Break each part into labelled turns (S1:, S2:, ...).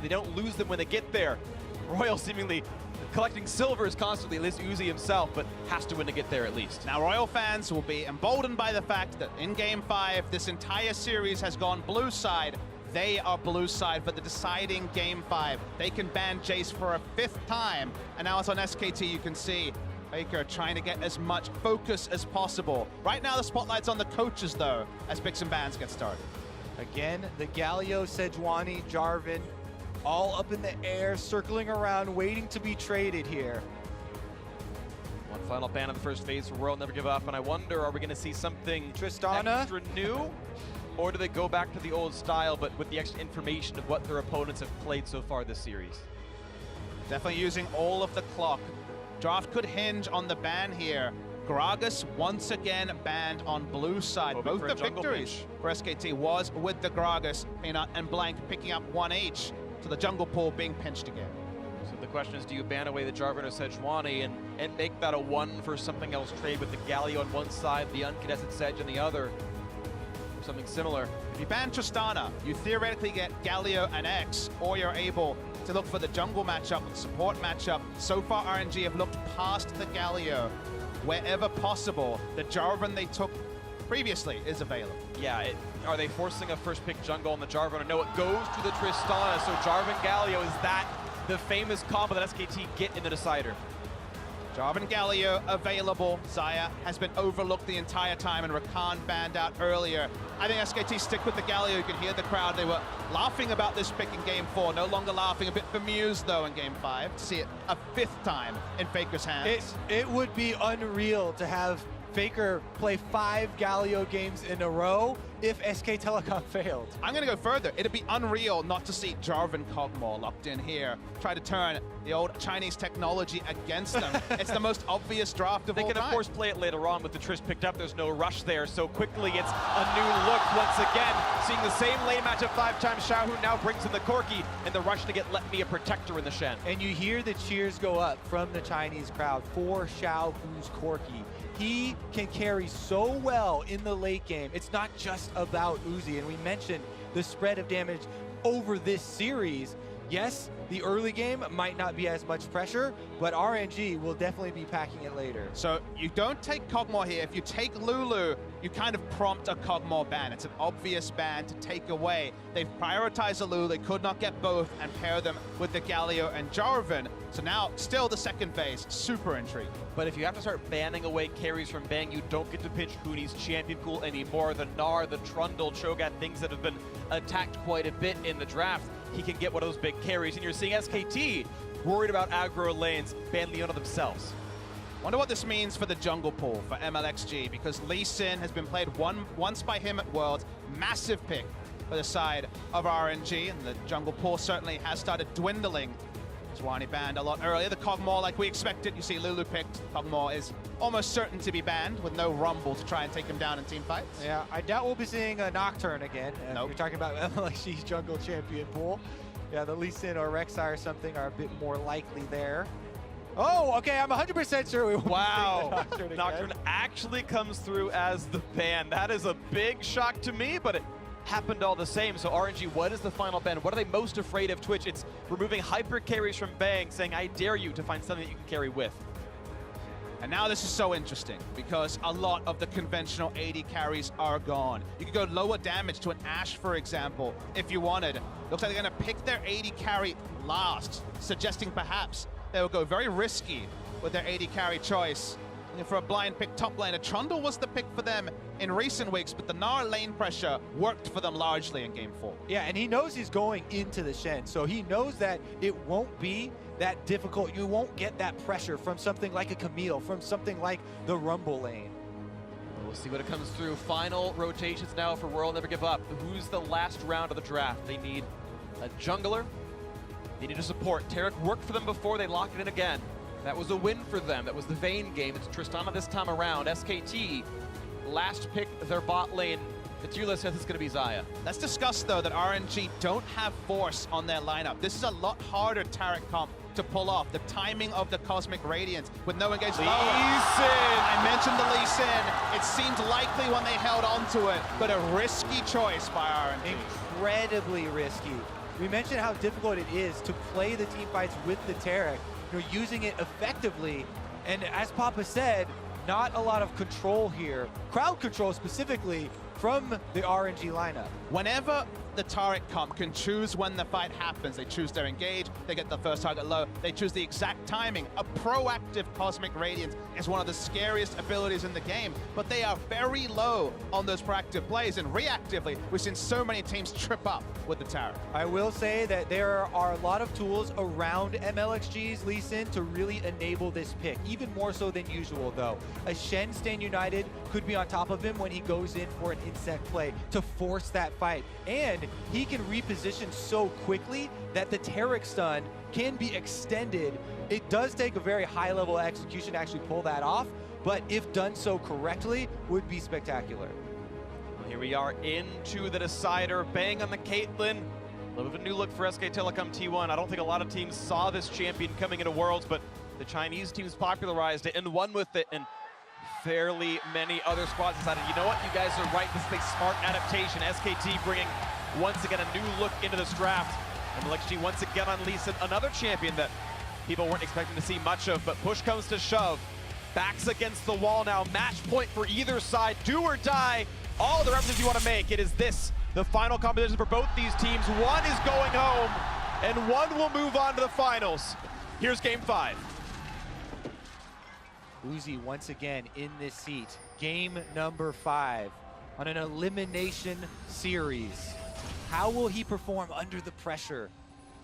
S1: They don't lose them when they get there. Royal seemingly collecting silvers constantly, at least Uzi himself, but has to win to get there at least.
S2: Now Royal fans will be emboldened by the fact that in Game 5, this entire series has gone blue side. They are blue side for the deciding Game 5. They can ban Jace for a 5th time, and now it's on SKT. You can see Faker trying to get as much focus as possible. Right now the spotlight's on the coaches though, as picks and bans get started.
S3: Again, the Galio, Sejuani, Jarvan, all up in the air, circling around, waiting to be traded here.
S1: One final ban in the first phase for World Never Give Up, and I wonder, are we going to see something
S3: Tristana?
S1: extra new? Or do they go back to the old style, but with the extra information of what their opponents have played so far this series?
S2: Definitely using all of the clock. Draft could hinge on the ban here. Gragas once again banned on blue side.
S1: Hoping
S2: Both
S1: for
S2: the
S1: a jungle
S2: victories
S1: pinch.
S2: for SKT was with the Gragas. Peanut and Blank picking up 1 each. So the jungle pool being pinched again.
S1: So the question is, do you ban away the Jarvan or Sejuani and make that a 1 for something else trade with the Galio on one side, the uncontested Sedge on the other? Something similar.
S2: If you ban Tristana, you theoretically get Galio and X, or you're able to look for the jungle matchup, the support matchup. So far, RNG have looked past the Galio. Wherever possible, the Jarvan they took previously is available.
S1: Yeah, are they forcing a first pick jungle on the Jarvan? No, it goes to the Tristana, so Jarvan Galio, is that the famous combo that SKT get in the decider?
S2: Jarvan Galio available. Xayah has been overlooked the entire time, and Rakan banned out earlier. I think SKT stick with the Galio. You can hear the crowd. They were laughing about this pick in Game 4. No longer laughing. A bit bemused, though, in Game 5 to see it a 5th time in Faker's hands.
S3: It would be unreal to have Faker play 5 Galio games in a row if SK Telecom failed.
S2: I'm going to go further. It'd be unreal not to see Jarvan Kog'Maw locked in here. Try to turn the old Chinese technology against them. It's the most obvious draft of all time.
S1: They can, of course, play it later on with the Trish picked up. There's no rush there, so quickly it's a new look once again. Seeing the same lane matchup 5 times. Xiaohu now brings in the Corki and the rush to get Let Me a protector in the Shen.
S3: And you hear the cheers go up from the Chinese crowd for Xiaohu's Corki. He can carry so well in the late game. It's not just about Uzi, and we mentioned the spread of damage over this series. Yes, the early game might not be as much pressure, but RNG will definitely be packing it later.
S2: So you don't take Kog'Maw here. If you take Lulu, you kind of prompt a Kog'Maw ban. It's an obvious ban to take away. They've prioritized the Lulu. They could not get both and pair them with the Galio and Jarvan. So now, still the second phase. Super intriguing.
S1: But if you have to start banning away carries from Bang, you don't get to pinch Huni's champion pool anymore. The Gnar, the Trundle, Cho'Gath, things that have been attacked quite a bit in the draft. He can get one of those big carries, and you're seeing SKT worried about aggro lanes, ban Leona themselves.
S2: Wonder what this means for the jungle pool for MLXG, because Lee Sin has been played once by him at Worlds. Massive pick for the side of RNG, and the jungle pool certainly has started dwindling. Sejuani banned a lot earlier. The Kog'Maw, like we expected, you see Lulu picked. Kog'Maw is almost certain to be banned with no Rumble to try and take him down in team fights.
S3: Yeah, I doubt we'll be seeing a Nocturne again.
S2: Nope.
S3: You're talking about MLXG's jungle champion pool. Yeah, the Lee Sin or Rek'Sai or something are a bit more likely there. Oh, okay, I'm 100% sure we won't
S1: Wow,
S3: be seeing the Nocturne again.
S1: Nocturne actually comes through as the ban. That is a big shock to me, but it happened all the same. So RNG, what is the final ban? What are they most afraid of, Twitch? It's removing hyper carries from Bang, saying, I dare you to find something that you can carry with.
S2: And now this is so interesting, because a lot of the conventional AD carries are gone. You could go lower damage to an Ashe, for example, if you wanted. Looks like they're going to pick their AD carry last, suggesting perhaps they will go very risky with their AD carry choice. Looking for a blind pick top lane. A Trundle was the pick for them in recent weeks, but the Gnar lane pressure worked for them largely in Game 4.
S3: Yeah, and he knows he's going into the Shen, so he knows that it won't be that difficult. You won't get that pressure from something like a Camille, from something like the Rumble lane.
S1: We'll see what it comes through. Final rotations now for World Never Give Up. Who's the last round of the draft? They need a jungler. They need a support. Tarek worked for them before. They locked it in again. That was a win for them. That was the Vayne game. It's Tristana this time around. SKT, last pick their bot lane. The tier list says it's going to be Xayah.
S2: Let's discuss, though, that RNG don't have Force on their lineup. This is a lot harder Tarek comp to pull off. The timing of the Cosmic Radiance with no engagement.
S1: Lee Sin!
S2: I mentioned the Lee Sin. It seemed likely when they held on to it, but a risky choice by RNG.
S3: Incredibly risky. We mentioned how difficult it is to play the team fights with the Tarek, using it effectively. And as Papa said, not a lot of control here, crowd control specifically, from the RNG lineup.
S2: Whenever the Telecom can choose when the fight happens, they choose their engage, they get the first target low, they choose the exact timing. A proactive Cosmic Radiance is one of the scariest abilities in the game, but they are very low on those proactive plays, and reactively, we've seen so many teams trip up with the Tarek.
S3: I will say that there are a lot of tools around MLXG's Lee Sin to really enable this pick, even more so than usual though. A Shen Stand United could be on top of him when he goes in for an insect play to force that fight. And he can reposition so quickly that the Tarek stun can be extended. It does take a very high level of execution to actually pull that off, but if done so correctly, would be spectacular.
S1: Well, here we are into the decider. Bang on the Caitlyn. A little bit of a new look for SK Telecom T1. I don't think a lot of teams saw this champion coming into Worlds, but the Chinese teams popularized it and won with it. And fairly many other squads decided, you know what, you guys are right, this is a smart adaptation. SKT bringing once again a new look into this draft. And MLXG once again on Lee Sin, another champion that people weren't expecting to see much of, but push comes to shove. Backs against the wall now, match point for either side, do or die. All the references you want to make, it is this, the final competition for both these teams. One is going home, and one will move on to the finals. Here's game 5.
S3: Uzi once again in this seat. Game number 5 on an elimination series. How will he perform under the pressure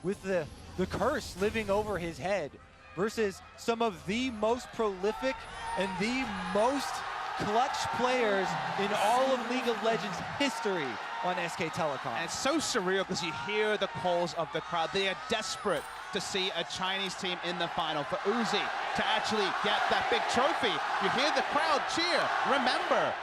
S3: with the curse living over his head versus some of the most prolific and the most clutch players in all of League of Legends history on SK Telecom?
S2: And it's so surreal because you hear the calls of the crowd. They are desperate to see a Chinese team in the final, for Uzi to actually get that big trophy. You hear the crowd cheer. Remember,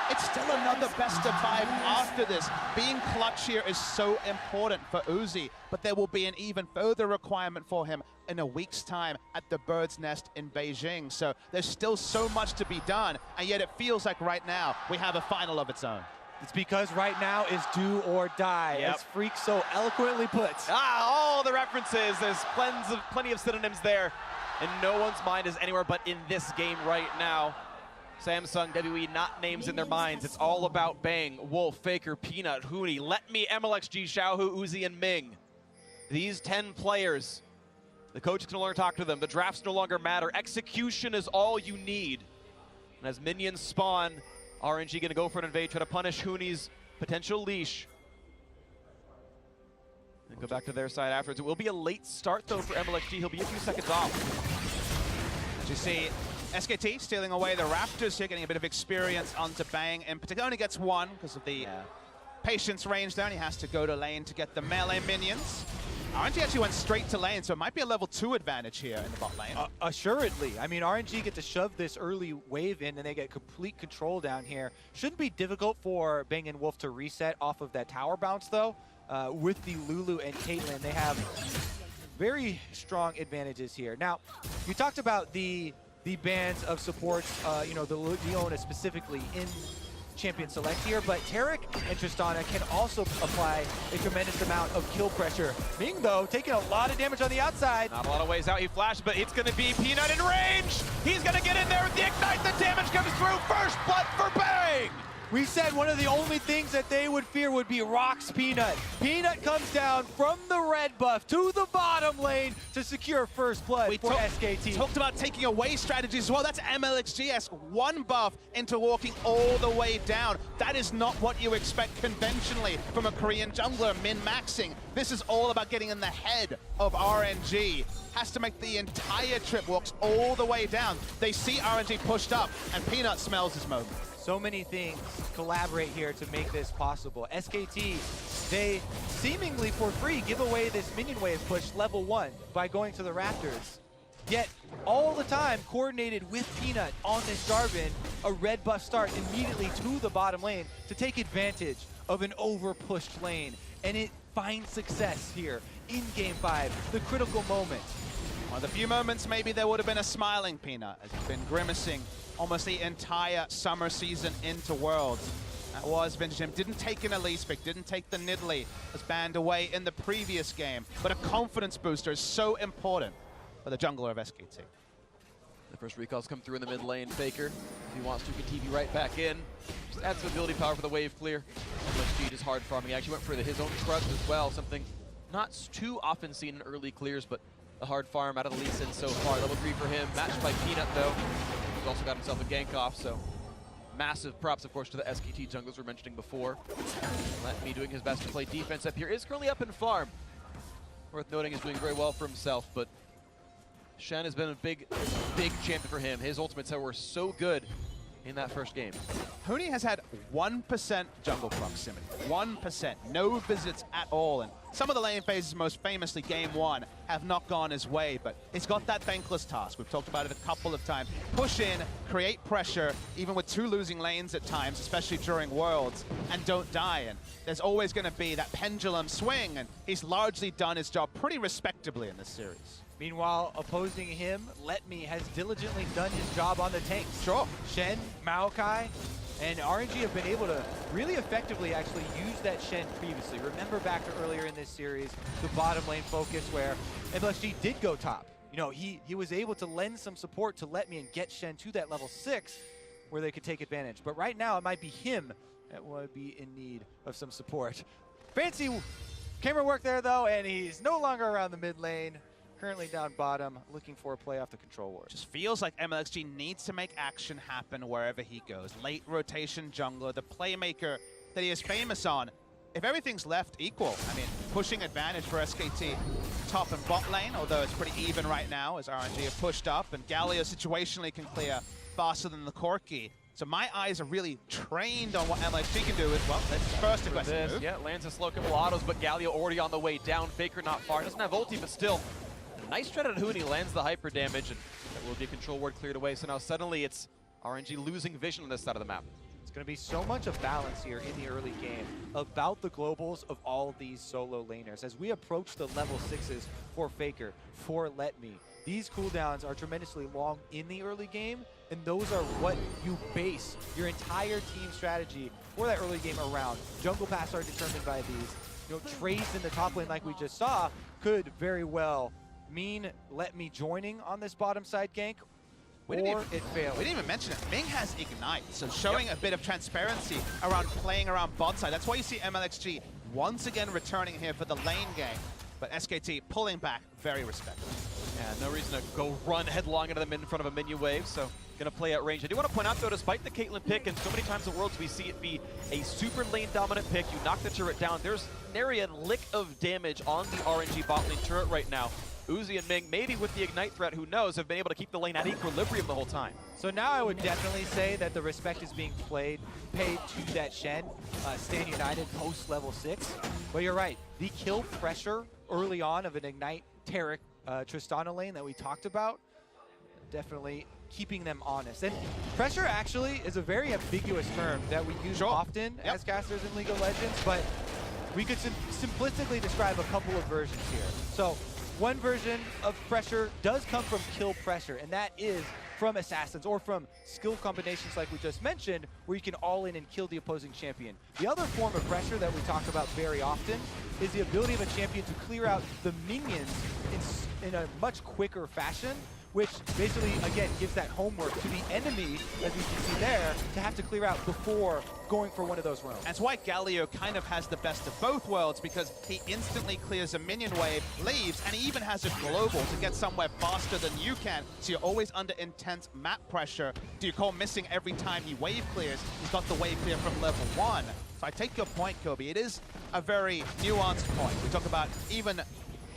S2: it's still another best of 5 after this. Being clutch here is so important for Uzi, but there will be an even further requirement for him in a week's time at the Bird's Nest in Beijing. So there's still so much to be done, and yet it feels like right now we have a final of its own.
S3: It's because right now is do or die, as Freak so eloquently puts.
S1: All the references, there's plenty of synonyms there, and no one's mind is anywhere but in this game right now. Samsung, WE, not names in their minds. It's all about Bang, Wolf, Faker, Peanut, Huni, Let Me, MLXG, Xiaohu, Uzi, and Ming. These 10 players, the coaches can no longer talk to them. The drafts no longer matter. Execution is all you need. And as minions spawn, RNG gonna go for an invade, try to punish Huni's potential leash. And go back to their side afterwards. It will be a late start though for MLXG. He'll be a few seconds off.
S2: As you see, SKT stealing away the Raptors here, getting a bit of experience onto Bang. In particular, only gets one because of the patience range there, and he has to go to lane to get the melee minions. RNG actually went straight to lane, so it might be a level 2 advantage here in the bot lane.
S3: Assuredly. I mean, RNG get to shove this early wave in, and they get complete control down here. Shouldn't be difficult for Bang and Wolf to reset off of that tower bounce, though. With the Lulu and Caitlyn, they have very strong advantages here. Now, you talked about the bands of supports, you know, the Leona specifically in Champion Select here, but Tarek and Tristana can also apply a tremendous amount of kill pressure. Ming, though, taking a lot of damage on the outside.
S1: Not a lot of ways out, he flashed, but it's gonna be Peanut in range! He's gonna get in there with the Ignite, the damage comes through, first blood for Bang!
S3: We said one of the only things that they would fear would be Rock's Peanut. Peanut comes down from the red buff to the bottom lane to secure first blood for SKT.
S2: Talked about taking away strategies as well. That's MLXGS, one buff into walking all the way down. That is not what you expect conventionally from a Korean jungler min-maxing. This is all about getting in the head of RNG. Has to make the entire trip, walks all the way down. They see RNG pushed up, and Peanut smells his moment.
S3: So many things collaborate here to make this possible. SKT, they seemingly for free give away this minion wave push level 1 by going to the Raptors. Yet, all the time coordinated with Peanut on this Jarvan, a red buff start immediately to the bottom lane to take advantage of an over-pushed lane. And it finds success here in Game 5, the critical moment.
S2: One of the few moments maybe there would have been a smiling Peanut, as he's been grimacing almost the entire summer season into Worlds. That was Vintage Him. Didn't take an Elise pick, didn't take the Nidalee. Was banned away in the previous game. But a confidence booster is so important for the jungler of SKT.
S1: The first recalls come through in the mid lane. Faker, if he wants to, can TV right back in. Just add some ability power for the wave clear. MLXG is hard farming. He actually went for his own trust as well. Something not too often seen in early clears, but a hard farm out of the Lee Sin so far. Level 3 for him. Matched by Peanut, though. He's also got himself a gank off, so massive props, of course, to the SKT junglers we were mentioning before. Let me doing his best to play defense up here. Is currently up in farm. Worth noting, is doing very well for himself, but Shen has been a big champion for him. His ultimates were so good in that first game.
S2: Huni has had 1% jungle proximity. 1%. No visits at all. And some of the lane phases, most famously Game 1, have not gone his way, but he's got that thankless task. We've talked about it a couple of times. Push in, create pressure, even with 2 losing lanes at times, especially during Worlds, and don't die. And there's always going to be that pendulum swing, and he's largely done his job pretty respectably in this series.
S3: Meanwhile, opposing him, Letme has diligently done his job on the tanks.
S2: Sure.
S3: Shen, Maokai, and RNG have been able to really effectively actually use that Shen previously. Remember back to earlier in this series, the bottom lane focus where MLXG did go top. You know, he was able to lend some support to Letme and get Shen to that level 6 where they could take advantage. But right now, it might be him that would be in need of some support. Fancy camera work there, though, and he's no longer around the mid lane. Currently down bottom, looking for a play off the control ward.
S2: Just feels like MLXG needs to make action happen wherever he goes. Late rotation jungler, the playmaker that he is famous on. If everything's left equal, I mean, pushing advantage for SKT top and bot lane, although it's pretty even right now as RNG have pushed up and Galio situationally can clear faster than the Corki. So my eyes are really trained on what MLXG can do as well. That's first aggressive move.
S1: Yeah, lands a slow couple autos, but Galio already on the way down. Faker not far. Doesn't have ulti, but still. Nice strat on Huni, lands the hyper damage, and that will be a control ward cleared away. So now suddenly it's RNG losing vision on this side of the map.
S3: It's going to be so much of balance here in the early game about the globals of all these solo laners. As we approach the level 6s for Faker, for Letme, these cooldowns are tremendously long in the early game, and those are what you base your entire team strategy for that early game around. Jungle paths are determined by these. You know, trades in the top lane like we just saw could very well mean Letme joining on this bottom side gank, or it fails.
S2: We didn't even mention it. Ming has Ignite, so showing a bit of transparency around playing around bot side. That's why you see MLXG once again returning here for the lane game, but SKT pulling back very respectful.
S1: Yeah, no reason to go run headlong into them in front of a minion wave, so gonna play out range. I do want to point out though, despite the Caitlyn pick, and so many times in Worlds we see it be a super lane dominant pick, you knock the turret down, there's nary a lick of damage on the RNG bot lane turret right now. Uzi and Ming, maybe with the Ignite threat, who knows, have been able to keep the lane at equilibrium the whole time.
S3: So now I would definitely say that the respect is being paid to that Shen, Stand United post level 6. But you're right, the kill pressure early on of an Ignite Taric Tristana lane that we talked about, definitely keeping them honest. And pressure actually is a very ambiguous term that we use often as casters in League of Legends, but we could simplistically describe a couple of versions here. So one version of pressure does come from kill pressure, and that is from assassins or from skill combinations like we just mentioned, where you can all in and kill the opposing champion. The other form of pressure that we talk about very often is the ability of a champion to clear out the minions in a much quicker fashion, which basically, again, gives that homework to the enemy, as we can see there, to have to clear out before going for one of those rounds.
S2: That's why Galio kind of has the best of both worlds, because he instantly clears a minion wave, leaves, and he even has a global to get somewhere faster than you can, so you're always under intense map pressure. Do you call missing every time he wave clears? He's got the wave clear from level 1. So I take your point, Kobe. It is a very nuanced point. We talk about even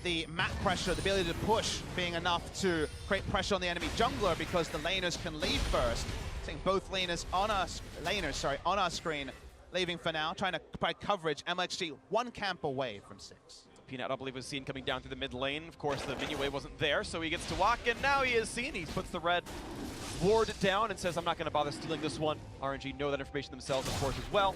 S2: the map pressure, the ability to push being enough to create pressure on the enemy jungler because the laners can leave first. Seeing both laners on our screen, leaving for now, trying to provide coverage. MLXG one camp away from 6.
S1: Peanut, I believe, was seen coming down through the mid lane. Of course, the minion wave wasn't there, so he gets to walk, and now he is seen. He puts the red ward down and says, I'm not going to bother stealing this one. RNG know that information themselves, of course, as well.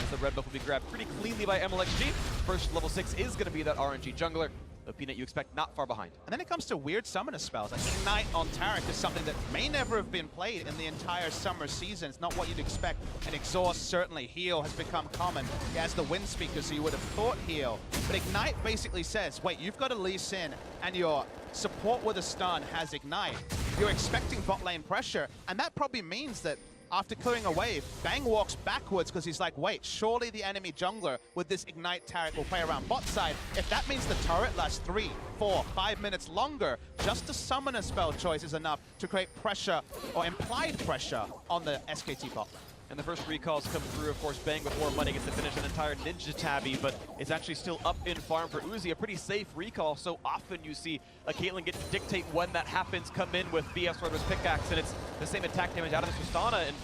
S1: As the red buff will be grabbed pretty cleanly by MLXG. First level 6 is going to be that RNG jungler. But Peanut, you expect not far behind.
S2: And then it comes to weird summoner spells. Like Ignite on Tarek is something that may never have been played in the entire summer season. It's not what you'd expect. And Exhaust, certainly. Heal has become common. He has the Wind Speaker, so you would have thought heal. But Ignite basically says, wait, you've got a Lee Sin, and your support with a stun has Ignite. You're expecting bot lane pressure, and that probably means that after clearing a wave, Bang walks backwards because he's like, wait, surely the enemy jungler with this Ignite Tarek will play around bot side. If that means the turret lasts 3, 4, 5 minutes longer, just a summoner spell choice is enough to create pressure or implied pressure on the SKT bot lane.
S1: And the first recalls come through, of course. Bang with more money gets to finish an entire Ninja Tabby, but it's actually still up in farm for Uzi. A pretty safe recall. So often you see a Caitlyn get to dictate when that happens, come in with BS Rotor's pickaxe, and it's the same attack damage out of the Tristana. And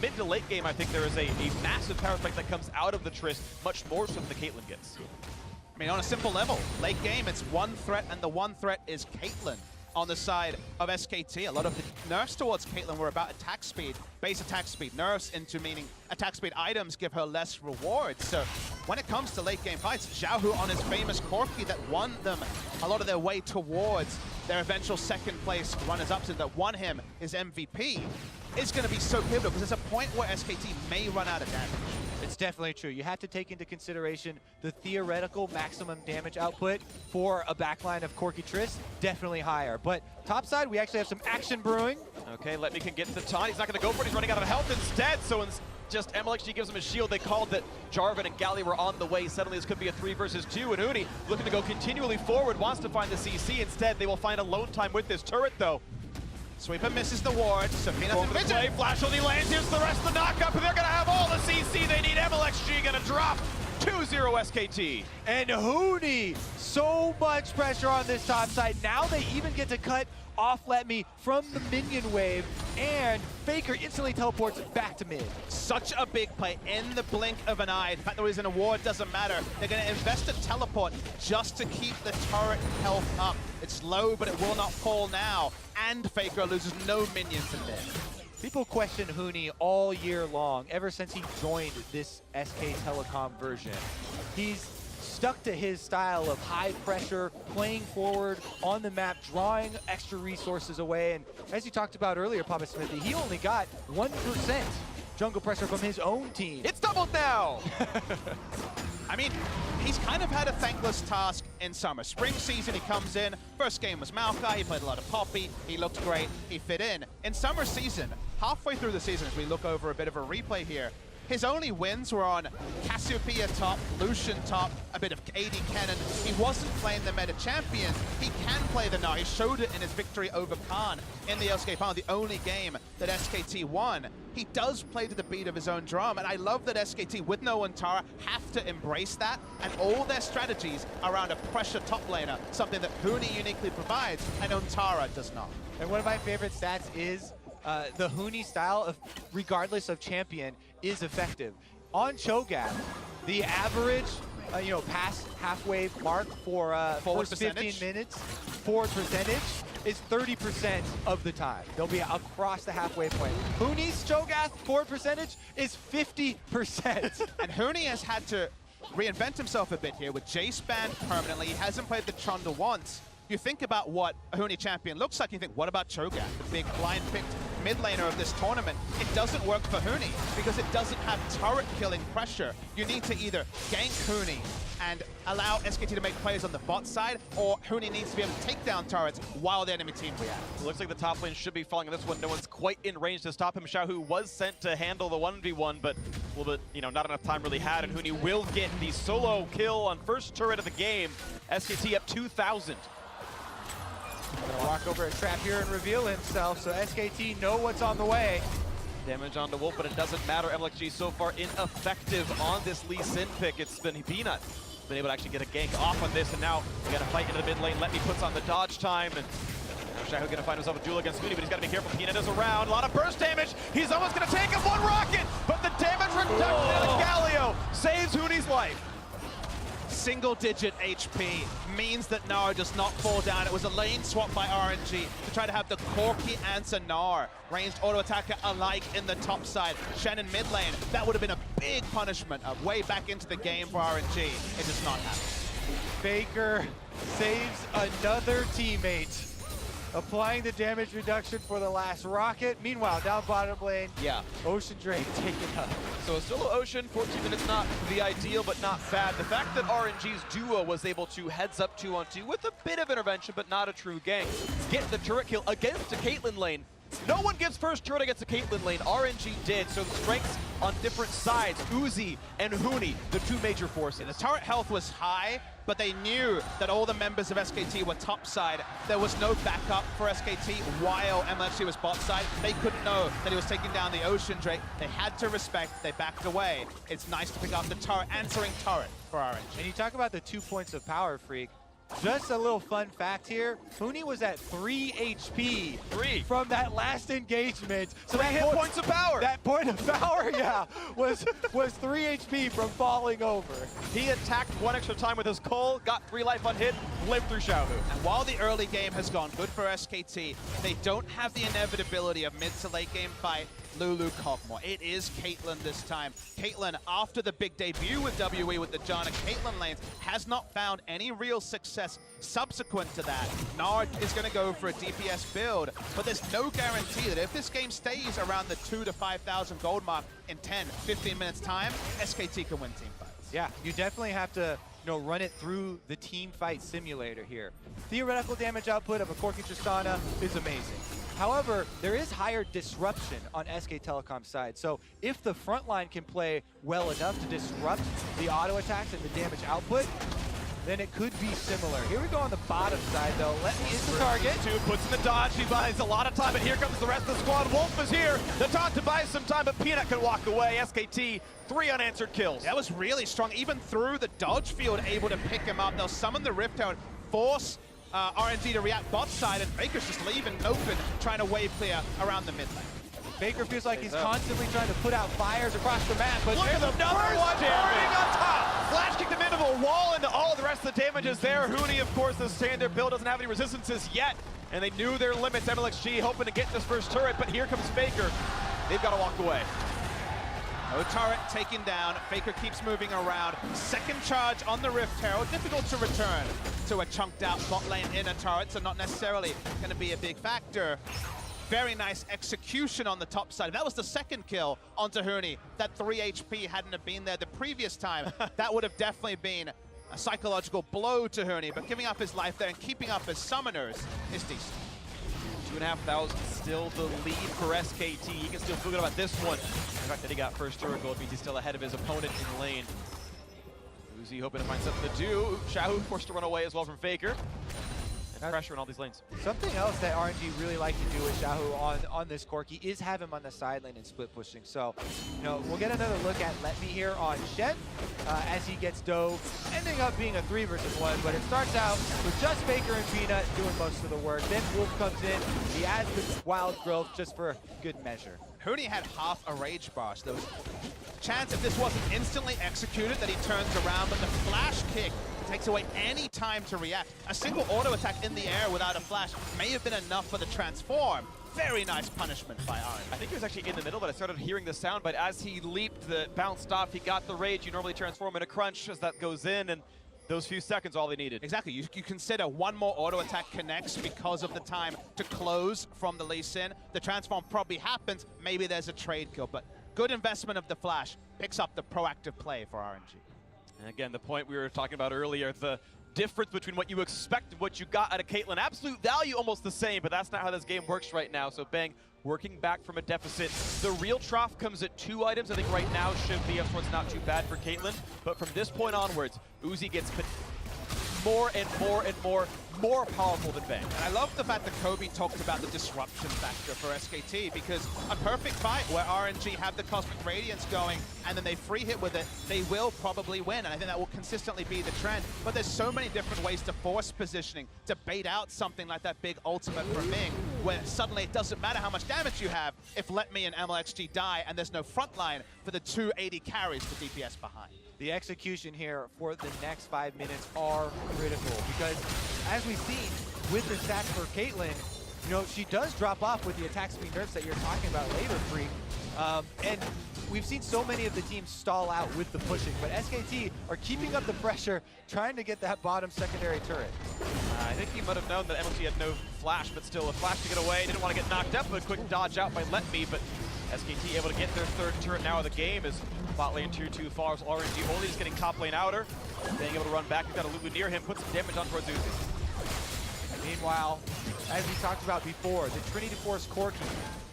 S1: mid to late game, I think there is a massive power spike that comes out of the Trist, much more so than the Caitlyn gets.
S2: I mean, on a simple level, late game, it's one threat, and the one threat is Caitlyn. On the side of SKT, a lot of the nerfs towards Caitlyn were about attack speed, base attack speed. Nerfs into meaning attack speed items give her less rewards. So when it comes to late game fights, Xiaohu on his famous Corki that won them a lot of their way towards their eventual second place runners-ups and that won him his MVP is going to be so pivotal because there's a point where SKT may run out of damage.
S3: It's definitely true. You have to take into consideration the theoretical maximum damage output for a backline of Corki Triss, definitely higher. But topside, we actually have some action brewing.
S1: Okay, Let Me can get to the taunt. He's not going to go for it. He's running out of health instead. So just MLXG gives him a shield. They called that Jarvan and Galley were on the way. Suddenly this could be a 3 versus 2. And Uni, looking to go continually forward, wants to find the CC. Instead, they will find alone time with this turret, though.
S2: Sweeper misses the ward, so Peanut
S1: Over the play, Flash only lands. Here's the rest of the knockup, and they're going to have all the CC they need. MLXG going to drop 2-0 SKT.
S3: And Huni, so much pressure on this top side. Now they even get to cut off Let Me from the minion wave, and Faker instantly teleports back to mid.
S2: Such a big play in the blink of an eye. The fact that he's in a ward doesn't matter. They're going to invest a teleport just to keep the turret health up. It's low, but it will not fall now. And Faker loses no minions in there.
S3: People question Huni all year long, ever since he joined this SK Telecom version. He's stuck to his style of high pressure, playing forward on the map, drawing extra resources away. And as you talked about earlier, Papa Smithy, he only got 1% jungle pressure from his own team.
S1: It's doubled now!
S2: I mean, he's kind of had a thankless task in summer. Spring season, he comes in. First game was Maokai. He played a lot of Poppy. He looked great. He fit in. In summer season, halfway through the season, as we look over a bit of a replay here, his only wins were on Cassiopeia top, Lucian top, a bit of AD Cannon. He wasn't playing the meta champion. He can play the Gnar. He showed it in his victory over Khan in the LCK final, the only game that SKT won. He does play to the beat of his own drum, and I love that SKT, with no Antara, have to embrace that, and all their strategies around a pressure top laner, something that Huni uniquely provides, and Antara does not.
S3: And one of my favorite stats is the Huni style, of regardless of champion, is effective. On Cho'Gath, the average past halfway mark for first 15 minutes, forward percentage is 30% of the time. They'll be across the halfway point. Huni's Cho'Gath forward percentage is 50%.
S2: And Huni has had to reinvent himself a bit here with Jace banned permanently. He hasn't played the Trundle once. You think about what a Huni champion looks like, you think, what about Cho'Gath, the big blind-picked mid laner of this tournament? It doesn't work for Huni because it doesn't have turret-killing pressure. You need to either gank Huni and allow SKT to make plays on the bot side, or Huni needs to be able to take down turrets while the enemy team reacts.
S1: It looks like the top lane should be falling on this one. No one's quite in range to stop him. Xiaohu was sent to handle the 1v1, but a little bit, not enough time really had, and Huni will get the solo kill on first turret of the game. SKT up 2,000.
S3: Gonna walk over a trap here and reveal himself, so SKT know what's on the way.
S1: Damage onto Wolf, but it doesn't matter. MLXG so far ineffective on this Lee Sin pick. It's been Peanut been able to actually get a gank off on this, and now we got to fight into the mid lane. Let Me puts on the dodge time, and now Xiaohu gonna find himself a duel against Mooney, but he's got to be careful. Peanut is around. A lot of burst damage. He's almost gonna take him. One rocket, but the damage reduction of the Galio saves Huni's life.
S2: Single-digit HP means that Gnar does not fall down. It was a lane swap by RNG to try to have the Corki answer Gnar. Ranged auto-attacker alike in the top side. Shannon mid lane, that would have been a big punishment, way back into the game for RNG. It does not happen.
S3: Faker saves another teammate, applying the damage reduction for the last rocket. Meanwhile, down bottom lane,
S1: Yeah.
S3: Ocean Drake taken up.
S1: So a solo Ocean, 14 minutes, not the ideal, but not bad. The fact that RNG's duo was able to heads up 2-on-2 with a bit of intervention, but not a true gank, get the turret kill against a Caitlyn lane. No one gives first turret against a Caitlyn lane. RNG did, so the strengths on different sides. Uzi and Huni, the two major forces.
S2: The turret health was high, but they knew that all the members of SKT were topside. There was no backup for SKT while MLG was bot side. They couldn't know that he was taking down the Ocean Drake. They had to respect, they backed away. It's nice to pick up the turret, answering turret for RNG.
S3: And you talk about the 2 points of power, Freak. Just a little fun fact here, Huni was at 3 HP from that last engagement. So that
S1: hit points of power.
S3: That point of power, yeah, was 3 HP from falling over.
S1: He attacked one extra time with his Cole, got 3 life unhit, lived through Xiaohu.
S2: And while the early game has gone good for SKT, they don't have the inevitability of mid to late game fight Lulu Cogmore. It is Caitlyn this time. Caitlyn, after the big debut with WE with the Janna Caitlyn lanes, has not found any real success subsequent to that. Nard is going to go for a DPS build, but there's no guarantee that if this game stays around the 2,000 to 5,000 gold mark in 10, 15 minutes time, SKT can win team fights.
S3: Yeah, you definitely have to run it through the team fight simulator here. Theoretical damage output of a Corki Tristana is amazing. However, there is higher disruption on SK Telecom's side. So if the front line can play well enough to disrupt the auto attacks and the damage output, then it could be similar. Here we go on the bottom side though. Let me is the target.
S1: Two puts in the dodge, he buys a lot of time, but here comes the rest of the squad. Wolf is here, the taunt to buy some time, but Peanut can walk away. SKT, 3 unanswered kills.
S2: That was really strong, even through the dodge field, able to pick him up. They'll summon the Rift Tower, force RNG to react bot side, and Faker's just leaving open, trying to wave clear around the mid lane.
S3: Baker feels like he's constantly trying to put out fires across the map, but
S1: look at the number one burning on top. Flash kicked him into a wall, and all the rest of the damage is there. Huni, of course, the standard build doesn't have any resistances yet, and they knew their limits. MLXG hoping to get this first turret, but here comes Faker. They've got to walk away.
S2: No turret taken down. Faker keeps moving around. Second charge on the Rift Herald. Difficult to return to a chunked out bot lane inner turret, so not necessarily going to be a big factor. Very nice execution on the top side. That was the second kill onto Huni. That 3 HP hadn't have been there the previous time. That would have definitely been a psychological blow to Huni, but giving up his life there and keeping up his summoners is decent.
S1: 2,500 still the lead for SKT. He can still feel good about this one. The fact that he got first turret gold means he's still ahead of his opponent in lane. Uzi hoping to find something to do. Xiaohu forced to run away as well from Faker. And pressure in all these lanes.
S3: Something else that RNG really like to do with Xiaohu on this Corki is have him on the side lane and split pushing. So, we'll get another look at Let Me here on Shen as he gets dove, ending up being a 3 versus 1, but it starts out with just Faker and Peanut doing most of the work. Then Wolf comes in, he adds the wild growth just for good measure.
S2: Huni had half a rage bar, so there was a chance if this wasn't instantly executed that he turns around, but the flash kick takes away any time to react. A single auto attack in the air without a flash may have been enough for the transform. Very nice punishment by Arn.
S1: I think he was actually in the middle, but I started hearing the sound, but as he leaped, the bounced off, he got the rage. You normally transform in a crunch as that goes in, and those few seconds all they needed.
S2: Exactly, you consider one more auto attack connects because of the time to close from the Lee Sin. The transform probably happens, maybe there's a trade kill, but good investment of the flash picks up the proactive play for RNG.
S1: And again, the point we were talking about earlier, the difference between what you expect and what you got out of Caitlyn. Absolute value almost the same, but that's not how this game works right now. So Bang working back from a deficit. The real trough comes at 2 items. I think right now should be, so it's not too bad for Caitlyn. But from this point onwards, Uzi gets more and more powerful than Bang.
S2: And I love the fact that Kobe talked about the disruption factor for SKT, because a perfect fight where RNG have the Cosmic Radiance going and then they free hit with it, they will probably win, and I think that will consistently be the trend. But there's so many different ways to force positioning, to bait out something like that big ultimate from Ming, where suddenly it doesn't matter how much damage you have if Let Me and MLXG die and there's no front line for the 280 carries for DPS behind.
S3: The execution here for the next 5 minutes are critical because, as we've seen with the stats for Caitlyn, she does drop off with the attack speed nerfs that you're talking about later, Freak. And we've seen so many of the teams stall out with the pushing, but SKT are keeping up the pressure, trying to get that bottom secondary turret.
S1: I think he might have known that MLG had no flash, but still a flash to get away. Didn't want to get knocked up, but a quick dodge out by Let Me, but SKT able to get their third turret now of the game as bot lane tier 2 falls. RNG only just getting top lane outer. Being able to run back, we've got a Lulu near him, put some damage on towards Uzi.
S3: Meanwhile, as we talked about before, the Trinity Force Corki.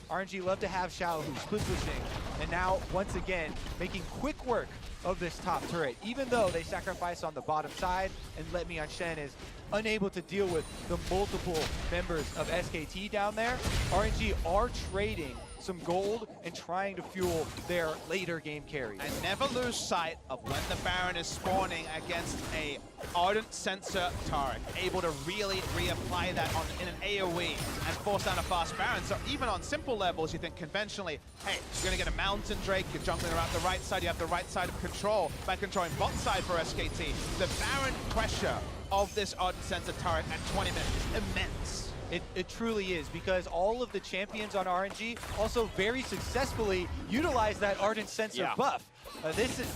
S3: RNG love to have Xiao who's split pushing, and now once again making quick work of this top turret. Even though they sacrifice on the bottom side, and Let Me on Shen is unable to deal with the multiple members of SKT down there, RNG are trading some gold and trying to fuel their later game carries.
S2: And never lose sight of when the Baron is spawning against a Ardent Sensor Tarek, able to really reapply that in an AoE and force down a fast Baron. So even on simple levels, you think conventionally, hey, you're going to get a Mountain Drake, you're jumping around the right side, you have the right side of control by controlling bot side for SKT. The Baron pressure of this Ardent Sensor Tarek at 20 minutes is immense.
S3: It truly is, because all of the champions on RNG also very successfully utilize that Ardent Sensor buff.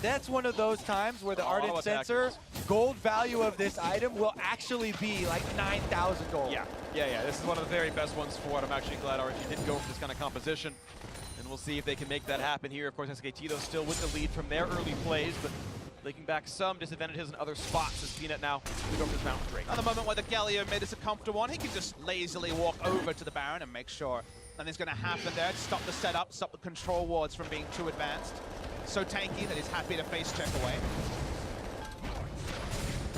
S3: That's one of those times where the Ardent Sensor gold value of this item will actually be like 9,000 gold.
S1: Yeah. This is one of the very best ones for it. I'm actually glad RNG didn't go for this kind of composition. And we'll see if they can make that happen here. Of course, SKT, though, still with the lead from their early plays, but taking back some disadvantages in other spots as Peanut now we go for this Mountain Drake.
S2: At the moment where the Galio mid is a comfortable one, he can just lazily walk over to the Baron and make sure nothing's going to happen there to stop the setup, stop the control wards from being too advanced. So tanky that he's happy to face check away.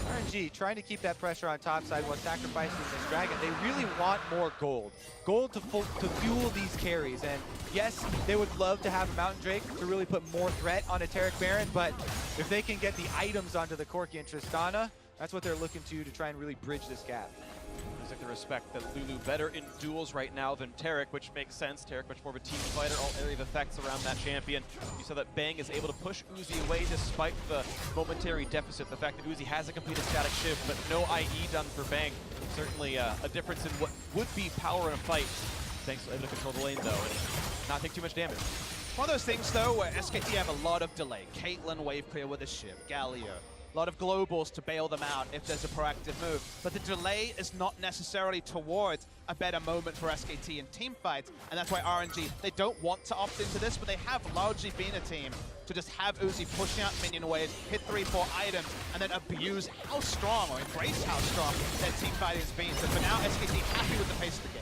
S3: RNG trying to keep that pressure on top side while sacrificing this dragon. They really want more gold. Gold to fuel these carries. And yes, they would love to have a Mountain Drake to really put more threat on a Taric Baron, but if they can get the items onto the Corki and Tristana, that's what they're looking to try and really bridge this gap.
S1: There's like the respect that Lulu better in duels right now than Taric, which makes sense. Taric much more of a team fighter, all area of effects around that champion. You saw that Bang is able to push Uzi away despite the momentary deficit. The fact that Uzi has a completed static shift, but no IE done for Bang. Certainly a difference in what would be power in a fight. Thanks to able to control the lane though, and not take too much damage.
S2: One of those things though where SKT have a lot of delay. Caitlyn wave clear with a ship, Galio. A lot of globals to bail them out if there's a proactive move. But the delay is not necessarily towards a better moment for SKT in team fights, and that's why RNG, they don't want to opt into this, but they have largely been a team to just have Uzi pushing out minion waves, hit 3-4 items, and then abuse how strong, or embrace how strong their team fighting has been. So for now, SKT happy with the pace of the game.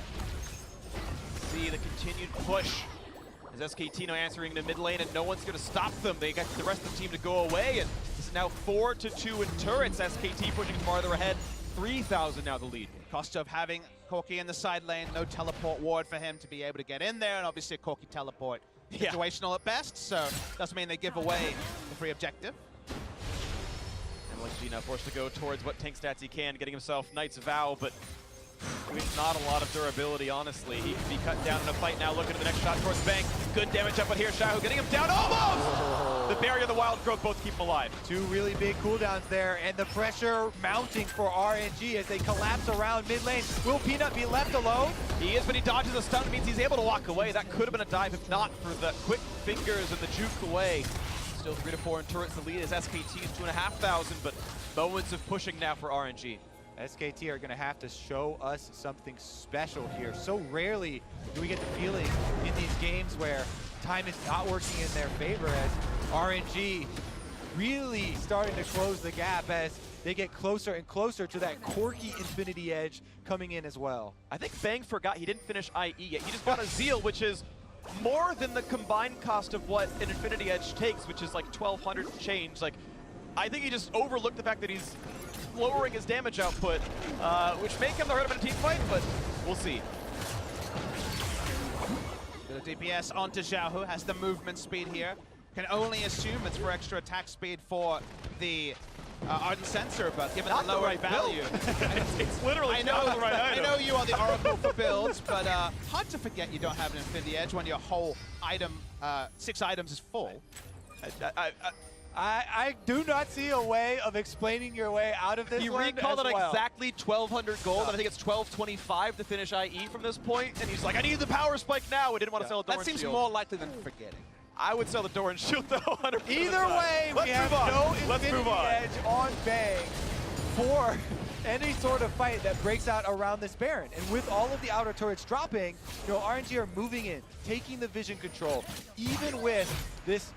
S1: See the continued push as SKT now answering the mid lane, and no one's going to stop them. They got the rest of the team to go away, and this is now 4-2 in turrets. SKT pushing farther ahead, 3,000 now the lead.
S2: Cost of having Corki in the side lane, no teleport ward for him to be able to get in there, and obviously a Corki teleport situational at best, so doesn't mean they give away the free objective.
S1: And LG now forced to go towards what tank stats he can, getting himself Knight's Vow, but with not a lot of durability, honestly. He can be cut down in a fight now, looking at the next shot towards Bang. Good damage up on here, Shahu getting him down, almost! The barrier, the wild growth, both keep him alive.
S3: Two really big cooldowns there, and the pressure mounting for RNG as they collapse around mid lane. Will Peanut be left alone?
S1: He is, but he dodges a stun, means he's able to walk away. That could have been a dive if not for the quick fingers and the juke away. Still 3-4 in turrets. The lead is SKT's 2,500, but moments of pushing now for RNG.
S3: SKT are going to have to show us something special here. So rarely do we get the feeling in these games where time is not working in their favor, as RNG really starting to close the gap as they get closer and closer to that Corki Infinity Edge coming in as well.
S1: I think Bang forgot he didn't finish IE yet. He just got a Zeal, which is more than the combined cost of what an Infinity Edge takes, which is like 1,200 change. Like, I think he just overlooked the fact that he's lowering his damage output, which may come to hurt him in a team fight, but we'll see.
S2: Good DPS onto Xiao, who has the movement speed here. Can only assume it's for extra attack speed for the Ardent Sensor, but given the lower value.
S1: it's literally not the right item.
S2: I know you are the oracle for builds, but hard to forget you don't have an Infinity Edge when your whole item, 6 items is full.
S3: I do not see a way of explaining your way out of this
S1: He
S3: one
S1: recalled
S3: as
S1: it
S3: well.
S1: exactly 1,200 gold, and I think it's 1,225 to finish IE from this point. And he's like, I need the power spike now. We didn't want to sell a door
S2: That
S1: and
S2: seems
S1: shield.
S2: more likely than forgetting.
S1: I would sell the door and shield though. 100%
S3: Either way, we have no infinity edge on Bang for any sort of fight that breaks out around this Baron. And with all of the outer turrets dropping, you know, RNG are moving in, taking the vision control. Even with this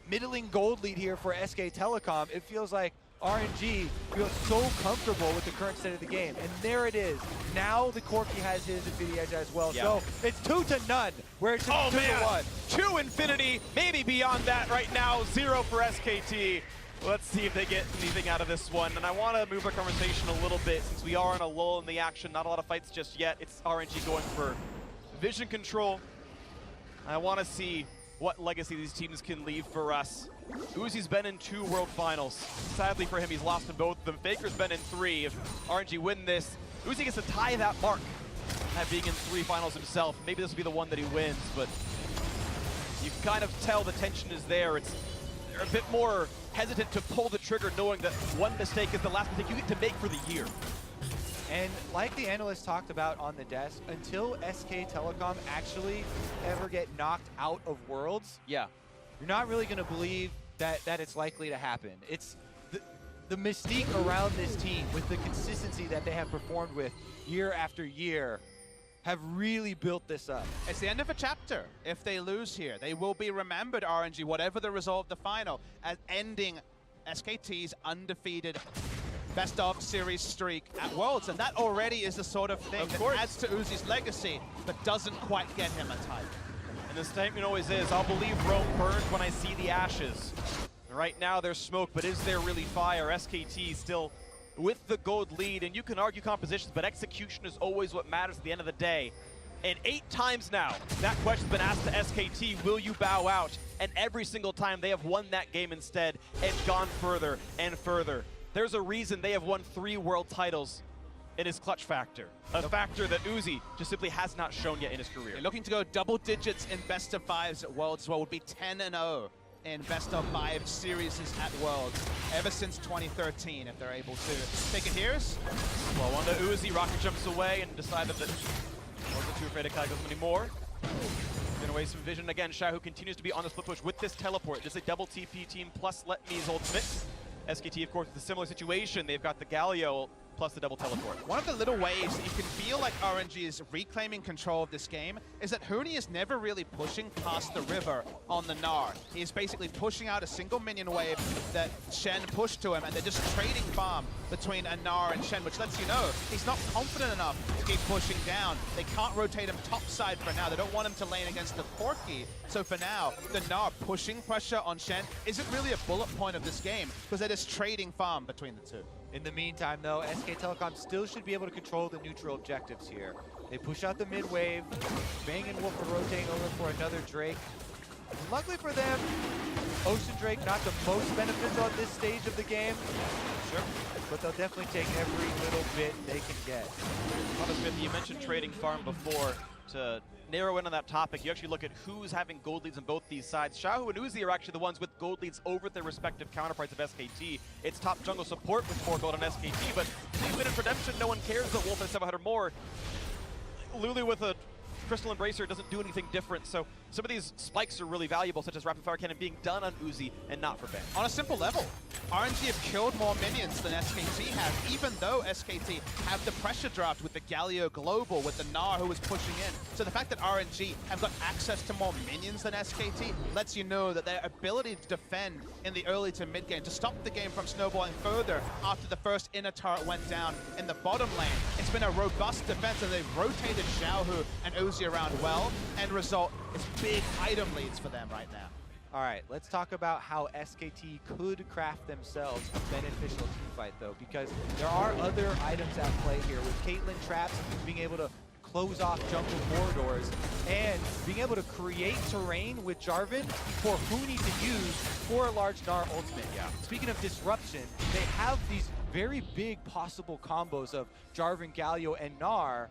S3: middling gold lead here for SK Telecom, it feels like RNG feels so comfortable with the current state of the game. And there it is. Now the Corki has his infinity edge as well.
S1: Yeah.
S3: So it's 2-0, where it's just 2-1.
S1: 2 infinity, maybe beyond that right now. 0 for SKT. Let's see if they get anything out of this one. And I want to move our conversation a little bit since we are in a lull in the action. Not a lot of fights just yet. It's RNG going for vision control. I want to see what legacy these teams can leave for us. Uzi's been in 2 World Finals. Sadly for him, he's lost in both of them. Faker's been in 3. If RNG win this, Uzi gets to tie that mark at being in 3 finals himself. Maybe this will be the one that he wins, but you can kind of tell the tension is there. They're a bit more hesitant to pull the trigger knowing that one mistake is the last mistake you get to make for the year.
S3: And like the analyst talked about on the desk, until SK Telecom actually ever get knocked out of Worlds,
S1: Yeah.
S3: you're not really going to believe that it's likely to happen. It's the mystique around this team with the consistency that they have performed with year after year have really built this up.
S2: It's the end of a chapter. If they lose here, they will be remembered, RNG, whatever the result of the final, as ending SKT's undefeated best of series streak at Worlds. And that already is the sort of thing that adds to Uzi's legacy, but doesn't quite get him a title.
S1: And the statement always is, I'll believe Rome burns when I see the ashes. Right now there's smoke, but is there really fire? SKT still with the gold lead, and you can argue compositions, but execution is always what matters at the end of the day. And 8 times now, that question's been asked to SKT, will you bow out? And every single time they have won that game instead and gone further and further. There's a reason they have won 3 world titles in his clutch factor. A factor that Uzi just simply has not shown yet in his career.
S2: They're looking to go double digits in best of 5s at Worlds as well, would be 10-0 in best of 5 series at Worlds ever since 2013 if they're able to take it here.
S1: Well, on to Uzi, Rocket jumps away and decided that he wasn't too afraid of Kaigo's anymore. Gonna waste some vision again. Xiaohu continues to be on the split push with this teleport. This is a double TP team plus Let Me's ultimate. SKT, of course, with a similar situation. They've got the Galio plus the double teleport.
S2: One of the little ways that you can feel like RNG is reclaiming control of this game is that Huni is never really pushing past the river on the Gnar. He is basically pushing out a single minion wave that Shen pushed to him, and they're just trading farm between a Gnar and Shen, which lets you know he's not confident enough to keep pushing down. They can't rotate him topside for now. They don't want him to lane against the Corki. So for now, the Gnar pushing pressure on Shen isn't really a bullet point of this game because they're just trading farm between the two.
S3: In the meantime, though, SK Telecom still should be able to control the neutral objectives here. They push out the mid wave. Bang and Wolf are rotating over for another Drake. Luckily for them, Ocean Drake not the most beneficial at this stage of the game. Sure. But they'll definitely take every little bit they can get.
S1: Honest Smith, you mentioned trading farm before. To narrow in on that topic, you actually look at who's having gold leads on both these sides. Xiaohu and Uzi are actually the ones with gold leads over their respective counterparts of SKT. It's top jungle support with 4 gold on SKT, but in Minute Redemption, no one cares that Wolf has 700 more. Lulu with a Crystal Embracer doesn't do anything different, so some of these spikes are really valuable, such as Rapid Fire Cannon being done on Uzi and not for Bang.
S2: On a simple level, RNG have killed more minions than SKT have, even though SKT have the pressure draft with the Galio Global, with the Gnar who was pushing in. So the fact that RNG have got access to more minions than SKT lets you know that their ability to defend in the early to mid game, to stop the game from snowballing further after the first inner turret went down in the bottom lane, it's been a robust defense, and they've rotated Xiaohu and Uzi around well. End result is big item leads for them right now.
S3: All right, let's talk about how SKT could craft themselves a beneficial team fight, though, because there are other items at play here, with Caitlyn traps being able to close off jungle corridors and being able to create terrain with Jarvan for Huni to use for a large Gnar ultimate. Yeah. Speaking of disruption, they have these very big possible combos of Jarvan, Galio, and Gnar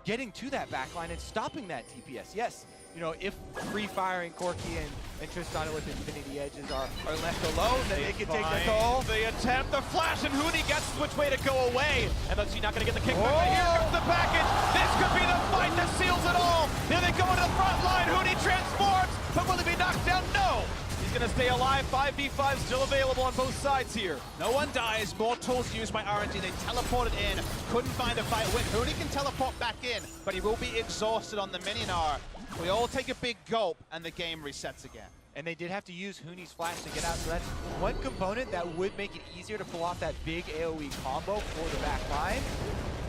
S3: getting to that backline and stopping that TPS. Yes, you know, if Free Fire and Corki and Tristan with Infinity Edges are left alone, then they can take the call.
S1: The attempt, the flash, and Huni gets which way to go away. And that's not going to get the kickback, but here comes the package. This could be the fight that seals it all. Here they go into the front line. Huni transforms, but will he be knocked down? No. He's going to stay alive. 5v5 still available on both sides here.
S2: No one dies. More tools used by RNG. They teleported in. Couldn't find a fight win. Huni can teleport back in, but he will be exhausted on the Mininar. We all take a big gulp, and the game resets again.
S3: And they did have to use Huni's flash to get out, so that's one component that would make it easier to pull off that big AoE combo for the back line.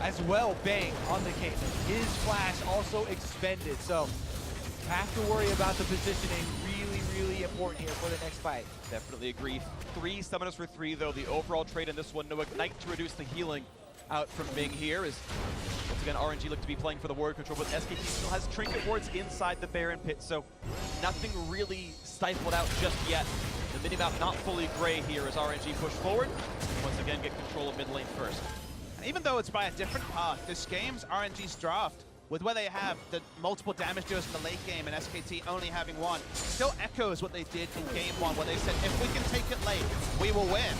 S3: As well, Bang on the case. His flash also expended, so have to worry about the positioning. Really important here for the next fight.
S1: Definitely agree. 3 summoners for 3, though. The overall trade in this one, no Ignite to reduce the healing out from Bing here is, once again, RNG look to be playing for the ward control, but SKT still has Trinket wards inside the Baron pit, so nothing really stifled out just yet. The minimap not fully gray here as RNG push forward. Once again, get control of mid lane first.
S2: And even though it's by a different path, this game's RNG's draft, with where they have the multiple damage dealers in the late game and SKT only having one, still echoes what they did in game 1, where they said, if we can take it late, we will win.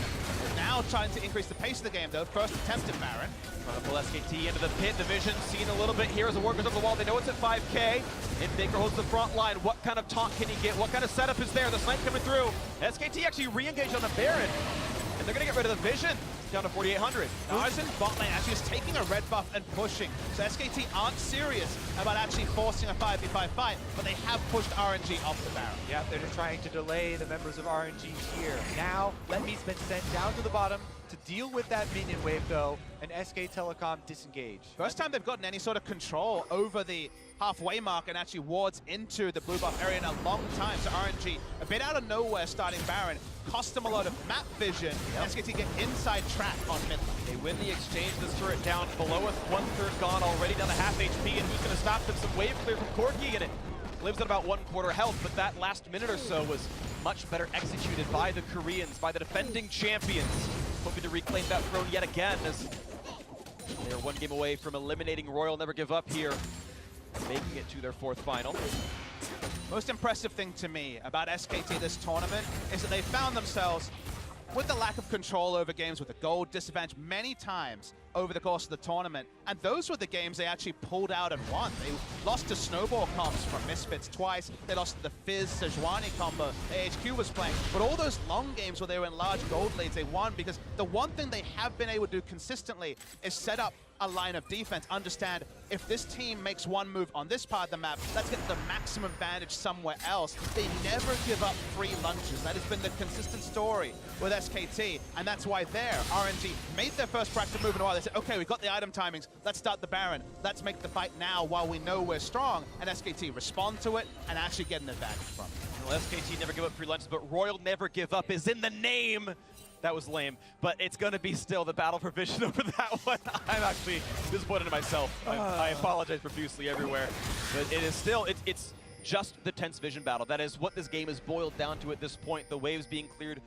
S2: Now trying to increase the pace of the game, though. First attempt at Baron.
S1: Trying to pull SKT into the pit. Division seen a little bit here as the ward goes over the wall. They know it's at 5K. And Baker holds the front line. What kind of taunt can he get? What kind of setup is there? The snipe coming through. SKT actually re-engaged on the Baron. And they're going to get rid of the Vision. Down to 4,800.
S2: Narzen bot lane actually is taking a red buff and pushing. So SKT aren't serious about actually forcing a 5v5 fight, but they have pushed RNG off the Baron.
S3: Yeah, they're just trying to delay the members of RNG here. Now, Letme's been sent down to the bottom to deal with that minion wave, though, and SK Telecom disengage.
S2: First time they've gotten any sort of control over the halfway mark and actually wards into the blue buff area in a long time. So RNG, a bit out of nowhere starting Baron, cost them a lot of map vision. Yep. SKT get inside track on mid lane.
S1: They win the exchange, this turret down below us, 1/3 gone already, down to half HP, and who's going to stop them? Some wave clear from Corki, and it lives at about 1/4 health, but that last minute or so was much better executed by the Koreans, by the defending champions, hoping to reclaim that throne yet again, as they're 1 game away from eliminating Royal Never Give Up here, making it to their 4th final.
S2: Most impressive thing to me about SKT this tournament is that they found themselves with the lack of control over games with a gold disadvantage many times over the course of the tournament. And those were the games they actually pulled out and won. They lost to Snowball comps from Misfits twice. They lost to the Fizz Sejuani combo AHQ was playing. But all those long games where they were in large gold leads, they won because the one thing they have been able to do consistently is set up a line of defense, understand if this team makes one move on this part of the map, let's get the maximum advantage somewhere else. They never give up free lunches. That has been the consistent story with SKT, and that's why there, RNG made their first practice move in a while. They said, okay, we've got the item timings, let's start the Baron, let's make the fight now while we know we're strong, and SKT respond to it and actually get an advantage from it.
S1: Well, SKT never give up free lunches, but Royal Never Give Up is in the name. That was lame, but it's going to be still the battle for vision over that one. I'm actually disappointed in myself. I apologize profusely everywhere, but it is still, it's just the tense vision battle. That is what this game is boiled down to at this point. The waves being cleared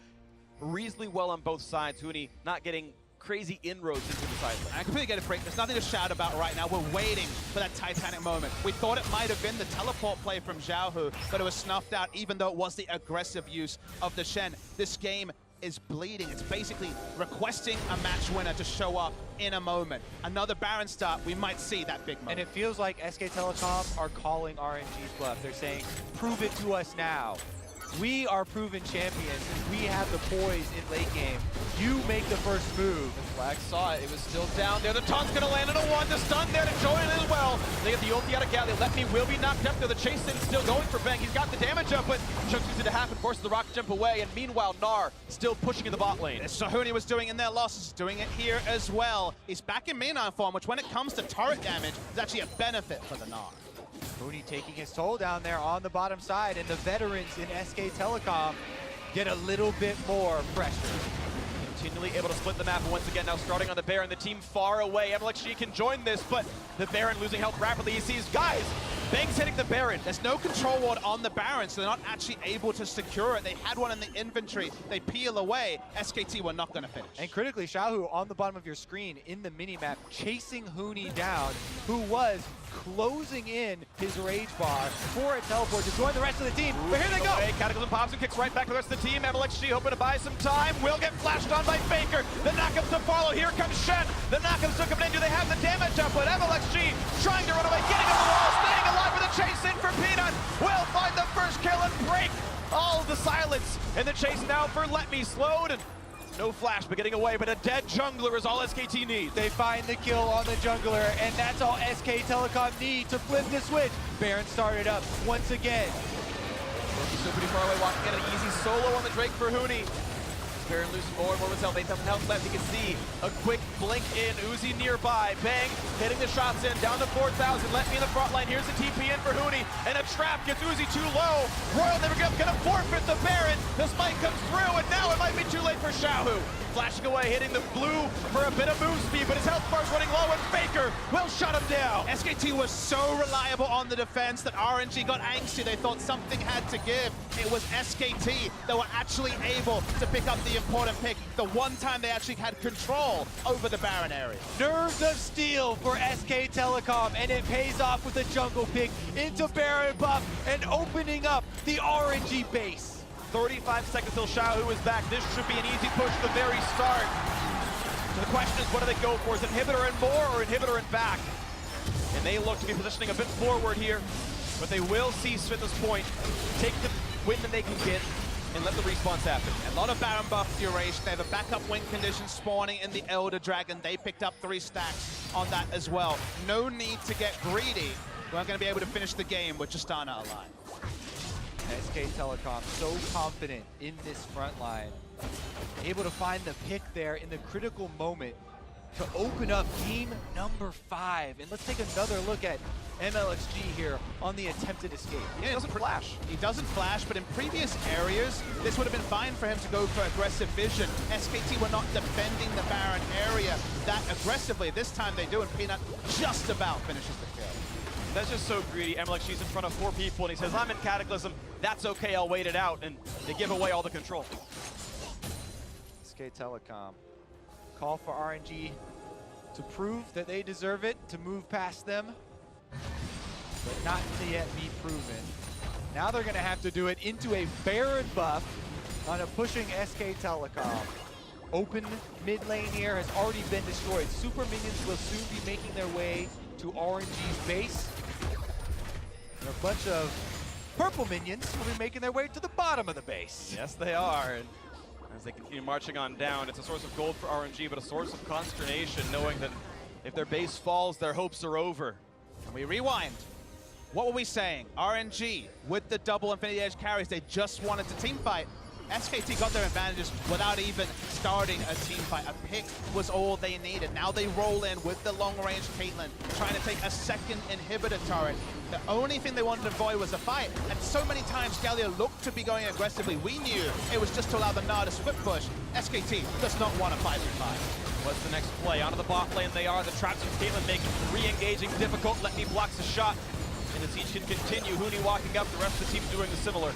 S1: reasonably well on both sides. Huni not getting crazy inroads into the side lane.
S2: I completely get it, Frank. There's nothing to shout about right now. We're waiting for that Titanic moment. We thought it might have been the teleport play from Xiaohu, but it was snuffed out, even though it was the aggressive use of the Shen. This game is bleeding. It's basically requesting a match winner to show up in a moment. Another Baron start, we might see that big moment.
S3: And it feels like SK Telecom are calling RNG's bluff. They're saying, prove it to us now. We are proven champions, and we have the poise in late game. You make the first move.
S1: Flag saw it. It was still down there. The taunt's going to land on a 1. The stun there to join it as well. They get the ulti out of Gali. Letme will be knocked up there. The chase in still going for Bang. He's got the damage up, but Chunks uses it to half and forces the rocket jump away. And meanwhile, Gnar still pushing in the bot lane.
S2: So Huni was doing in their losses, doing it here as well. He's back in Minan form, which when it comes to turret damage, is actually a benefit for the Gnar.
S3: Huni taking his toll down there on the bottom side, and the veterans in SK Telecom get a little bit more pressure.
S1: Continually able to split the map once again, now starting on the Baron. The team far away. MLXG can join this, but the Baron losing health rapidly. He sees, guys, Bang's hitting the Baron.
S2: There's no control ward on the Baron, so they're not actually able to secure it. They had one in the inventory. They peel away. SKT were not going to finish.
S3: And critically, Xiaohu on the bottom of your screen in the minimap, chasing Huni down, who was closing in his rage bar for a teleport to join the rest of the team. But here they go.
S1: Cataclysm pops and kicks right back to the rest of the team. MLXG hoping to buy some time. Will get flashed on by Faker. The knockups to follow. Here comes Shen. The knockups are coming in. Do they have the damage up? But MLXG trying to run away, getting on the wall, staying alive with a chase in for Peanut. Will find the first kill and break all the silence. And the chase now for Let Me slowed. And no flash, but getting away, but a dead jungler is all SKT needs.
S3: They find the kill on the jungler, and that's all SK Telecom need to flip the switch. Baron started up once again.
S1: He's still pretty far away, walking in an easy solo on the Drake for Huni. Baron losing more and more of his health, 8,000 health left. You can see a quick blink in, Uzi nearby. Bang, hitting the shots in, down to 4,000. Let me in the front line. Here's the TP in for Huni, and a trap gets Uzi too low. Royal never gonna forfeit the Baron. The spike comes through, and now it might be too late for Xiaohu. Flashing away, hitting the blue for a bit of move speed, but his health bar's running low, and Faker will shut him down.
S2: SKT was so reliable on the defense that RNG got angsty. They thought something had to give. It was SKT that were actually able to pick up the important pick. The one time they actually had control over the Baron area.
S3: Nerves of steel for SK Telecom, and it pays off with a jungle pick into Baron buff and opening up the RNG base.
S1: 35 seconds till Xiaohu is back. This should be an easy push at the very start. So the question is, what do they go for? Is it inhibitor and more or inhibitor and back? And they look to be positioning a bit forward here, but they will cease at this point, take the win that they can get, and let the respawns happen.
S2: A lot of Baron buff duration. They have a backup win condition spawning in the Elder Dragon. They picked up 3 stacks on that as well. No need to get greedy. We're going to be able to finish the game with Justana alive.
S3: SK Telecom so confident in this front line, able to find the pick there in the critical moment to open up game number 5. And let's take another look at MLXG here on the attempted escape.
S2: Yeah, he doesn't flash. He doesn't flash, but in previous areas, this would have been fine for him to go for aggressive vision. SKT were not defending the Baron area that aggressively. This time they do, and Peanut just about finishes the kill.
S1: That's just so greedy. MLXG's in front of 4 people, and he says, I'm in Cataclysm. That's okay, I'll wait it out. And they give away all the control.
S3: SK Telecom call for RNG to prove that they deserve it, to move past them, but not to yet be proven. Now they're going to have to do it into a Baron buff on a pushing SK Telecom. Open mid lane here has already been destroyed. Super minions will soon be making their way to RNG's base. And a bunch of purple minions will be making their way to the bottom of the base.
S1: Yes, they are. And as they continue marching on down, it's a source of gold for RNG, but a source of consternation, knowing that if their base falls, their hopes are over.
S2: And we rewind. What were we saying? RNG with the double Infinity Edge carries, they just wanted to team fight. SKT got their advantages without even starting a team fight. A pick was all they needed. Now they roll in with the long-range Caitlyn, trying to take a second inhibitor turret. The only thing they wanted to avoid was a fight. And so many times Galio looked to be going aggressively. We knew it was just to allow the Nard to split push. SKT does not want a 5v5.
S1: What's the next play? Onto the bot lane they are. The traps from Caitlyn make re-engaging difficult. Let Me blocks the shot. And the siege can continue. Huni walking up, the rest of the team doing the similar.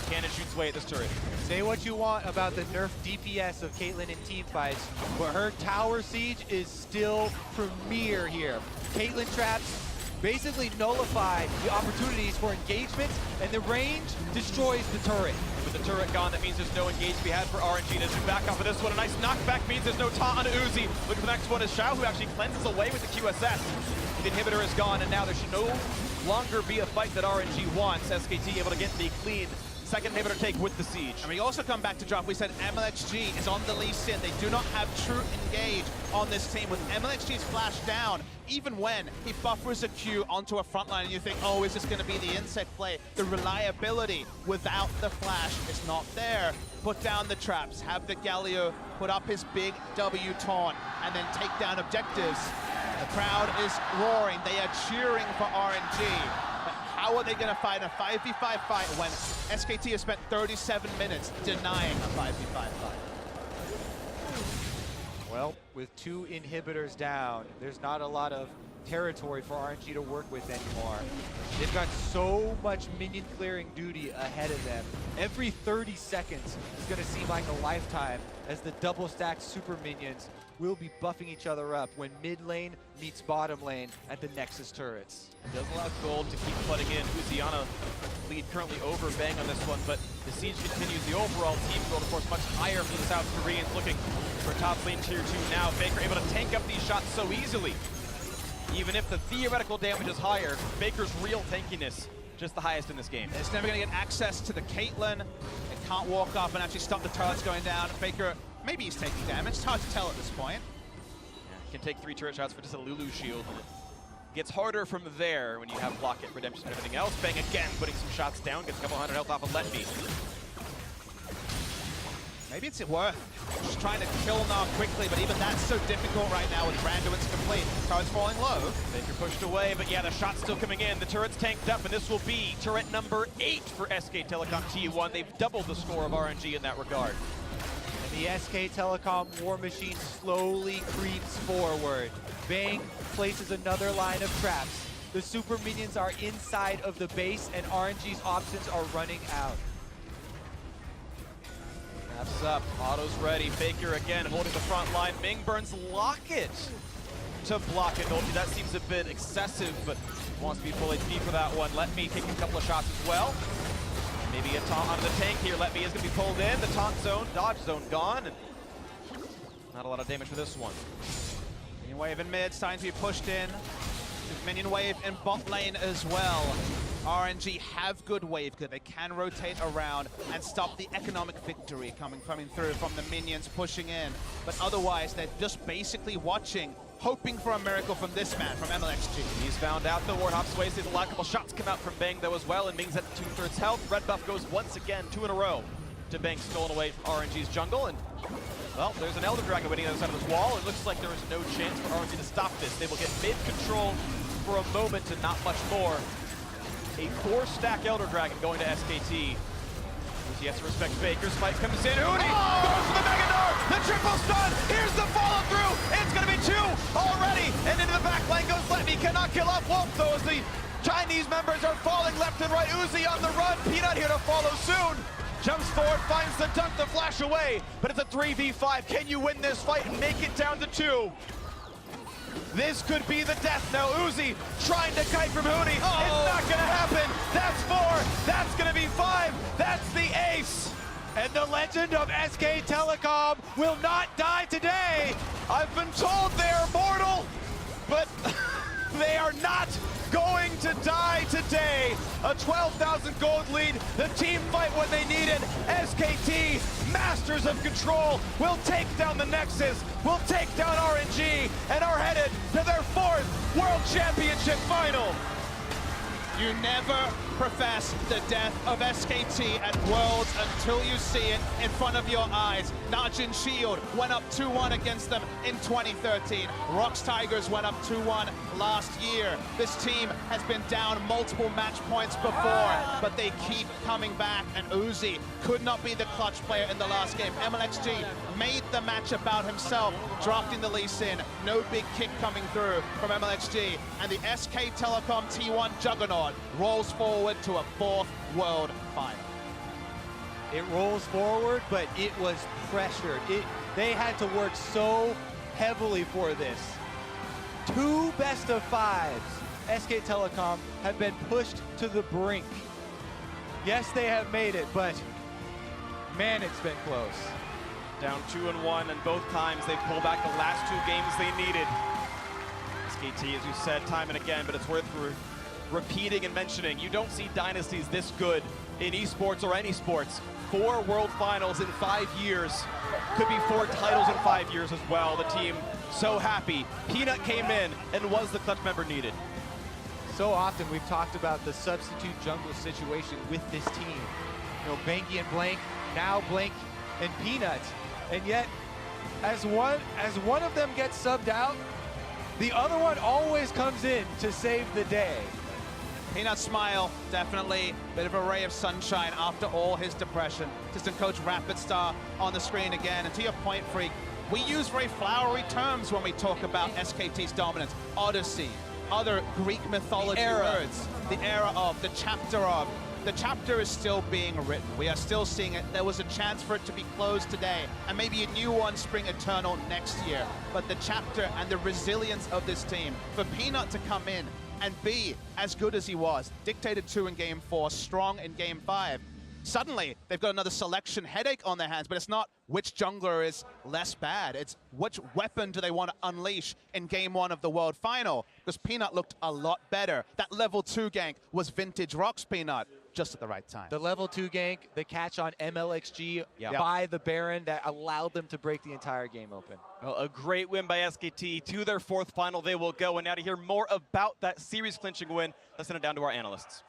S1: Cannon shoots away at this turret.
S3: Say what you want about the nerf DPS of Caitlyn in teamfights, but her tower siege is still premier here. Caitlyn traps basically nullify the opportunities for engagement, and the range destroys the turret.
S1: With the turret gone, that means there's no engage to be had for RNG. As we back off of this one, a nice knockback means there's no taunt on Uzi. Look at the next one is Xiao, who actually cleanses away with the QSS. The inhibitor is gone, and now there should no longer be a fight that RNG wants. SKT able to get the clean second inhibitor take with the siege.
S2: And we also come back to drop. We said MLXG is on the Lee Sin. They do not have true engage on this team. With MLXG's flash down, even when he buffers a Q onto a front line and you think, oh, is this going to be the insect play? The reliability without the flash is not there. Put down the traps, have the Galio put up his big W taunt, and then take down objectives. The crowd is roaring. They are cheering for RNG. How are they going to fight a 5v5 fight when SKT has spent 37 minutes denying a 5v5 fight?
S3: Well, with 2 inhibitors down, there's not a lot of territory for RNG to work with anymore. They've got so much minion clearing duty ahead of them. Every 30 seconds is going to seem like a lifetime as the double stacked super minions will be buffing each other up when mid lane meets bottom lane at the Nexus turrets.
S1: It does allow Gold to keep flooding in. Uziana lead currently over Bang on this one, but the siege continues. The overall team gold, of course, much higher for the South Koreans, looking for top lane tier 2 now. Faker able to tank up these shots so easily. Even if the theoretical damage is higher, Faker's real tankiness just the highest in this game.
S2: It's never going to get access to the Caitlyn. It can't walk up and actually stop the turrets going down. Faker, maybe he's taking damage. It's hard to tell at this point.
S1: Yeah, can take 3 turret shots for just a Lulu shield. Gets harder from there when you have Block It, Redemption, and everything else. Bang again, putting some shots down, gets a couple hundred health off of Let Me.
S2: Maybe it's worth just trying to kill Nar quickly, but even that's so difficult right now with Branduin's complete. Turret's falling low.
S1: Faker pushed away, but yeah, the shot's still coming in. The turret's tanked up, and this will be turret number 8 for SK Telecom T1. They've doubled the score of RNG in that regard.
S3: And the SK Telecom war machine slowly creeps forward. Bang places another line of traps. The super minions are inside of the base, and RNG's options are running out.
S1: Snaps up, auto's ready. Faker again holding the front line. Ming burns Locket to block it. Dolce, that seems a bit excessive, but wants to be full HP for that one. Let Me taking a couple of shots as well. Maybe a taunt onto the tank here. Let Me is going to be pulled in. The taunt zone, dodge zone gone. And not a lot of damage for this one.
S2: Minion wave in mid, starting to be pushed in. Minion wave in bot lane as well. RNG have good wave clear. They can rotate around and stop the economic victory coming through from the minions pushing in. But otherwise, they're just basically watching, hoping for a miracle from this man, from MLXG.
S1: He's found out the Warhop's wasted. A lot couple shots come out from Bang though as well, and Ming's at 2/3 health. Red buff goes once again, 2 in a row to Bang, stolen away from RNG's jungle. And well, there's an Elder Dragon waiting on the other side of this wall. It looks like there is no chance for RNG to stop this. They will get mid control for a moment and not much more. A 4-stack Elder Dragon going to SKT. He has to respect Faker. Spike comes in. Uni goes for the Mega Dart. The triple stun. Here's the follow through. It's going to be 2 already. And into the back lane goes Let Me. Cannot kill off Wolf though as the Chinese members are falling left and right. Uzi on the run. Peanut here to follow soon. Jumps forward, finds the dunk to flash away. But it's a 3v5. Can you win this fight and make it down to 2? This could be the death now. Uzi trying to kite from Huni. Oh. It's not gonna happen. That's 4. That's gonna be 5. That's the ace.
S3: And the legend of SK Telecom will not die today.
S1: I've been told they're mortal, but they are not going to die today. A 12,000 gold lead. The team fight when they need it. SKT, masters of control, will take down the Nexus, will take down RNG, and are headed to their 4th World Championship final.
S2: You never profess the death of SKT at Worlds until you see it in front of your eyes. Najin Shield went up 2-1 against them in 2013. Rox Tigers went up 2-1 last year. This team has been down multiple match points before, but they keep coming back, and Uzi could not be the clutch player in the last game. MLXG made the match about himself, drafting the Lee Sin. No big kick coming through from MLXG, and the SK Telecom T1 juggernaut rolls forward to a 4th World Final.
S3: It rolls forward, but it was pressured. They had to work so heavily for this. 2 best-of-5s. SK Telecom have been pushed to the brink. Yes, they have made it, but man, it's been close.
S1: Down 2-1, and both times they pulled back the last 2 games they needed. SKT, as you said time and again, but it's worth repeating and mentioning. You don't see dynasties this good in esports or any sports. 4 World Finals in 5 years. Could be 4 titles in 5 years as well. The team so happy. Peanut came in and was the clutch member needed.
S3: So often we've talked about the substitute jungle situation with this team. You know, Banky and Blank, now Blank and Peanut. And yet, as one of them gets subbed out, the other one always comes in to save the day.
S2: Peanut's smile, definitely a bit of a ray of sunshine after all his depression. Assistant coach Rapid Star on the screen again. And to your point, Freak, we use very flowery terms when we talk about SKT's dominance. Odyssey, other Greek mythology words. The era of, the chapter of. The chapter is still being written. We are still seeing it. There was a chance for it to be closed today, and maybe a new one spring eternal next year. But the chapter and the resilience of this team, for Peanut to come in and be as good as he was, dictated 2 in Game 4, strong in Game 5. Suddenly, they've got another selection headache on their hands, but it's not which jungler is less bad. It's which weapon do they want to unleash in Game 1 of the World Final, because Peanut looked a lot better. That level 2 gank was vintage Rocks Peanut, just at the right time.
S3: The level 2 gank, the catch on MLXG by the Baron that allowed them to break the entire game open.
S4: Well, a great win by SKT. To their 4th final they will go. And now to hear more about that series clinching win, let's send it down to our analysts.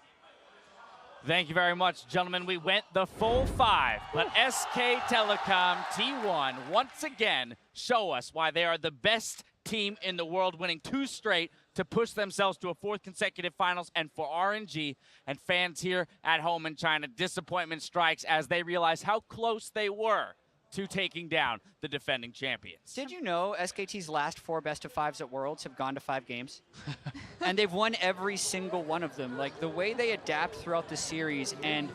S5: Thank you very much, gentlemen. We went the full 5, but SK Telecom T1 once again show us why they are the best team in the world, winning 2 straight to push themselves to a 4th consecutive finals. And for RNG and fans here at home in China, disappointment strikes as they realize how close they were to taking down the defending champions.
S6: Did you know SKT's last 4 best-of-5s at Worlds have gone to 5 games? And they've won every single one of them. Like, the way they adapt throughout the series, and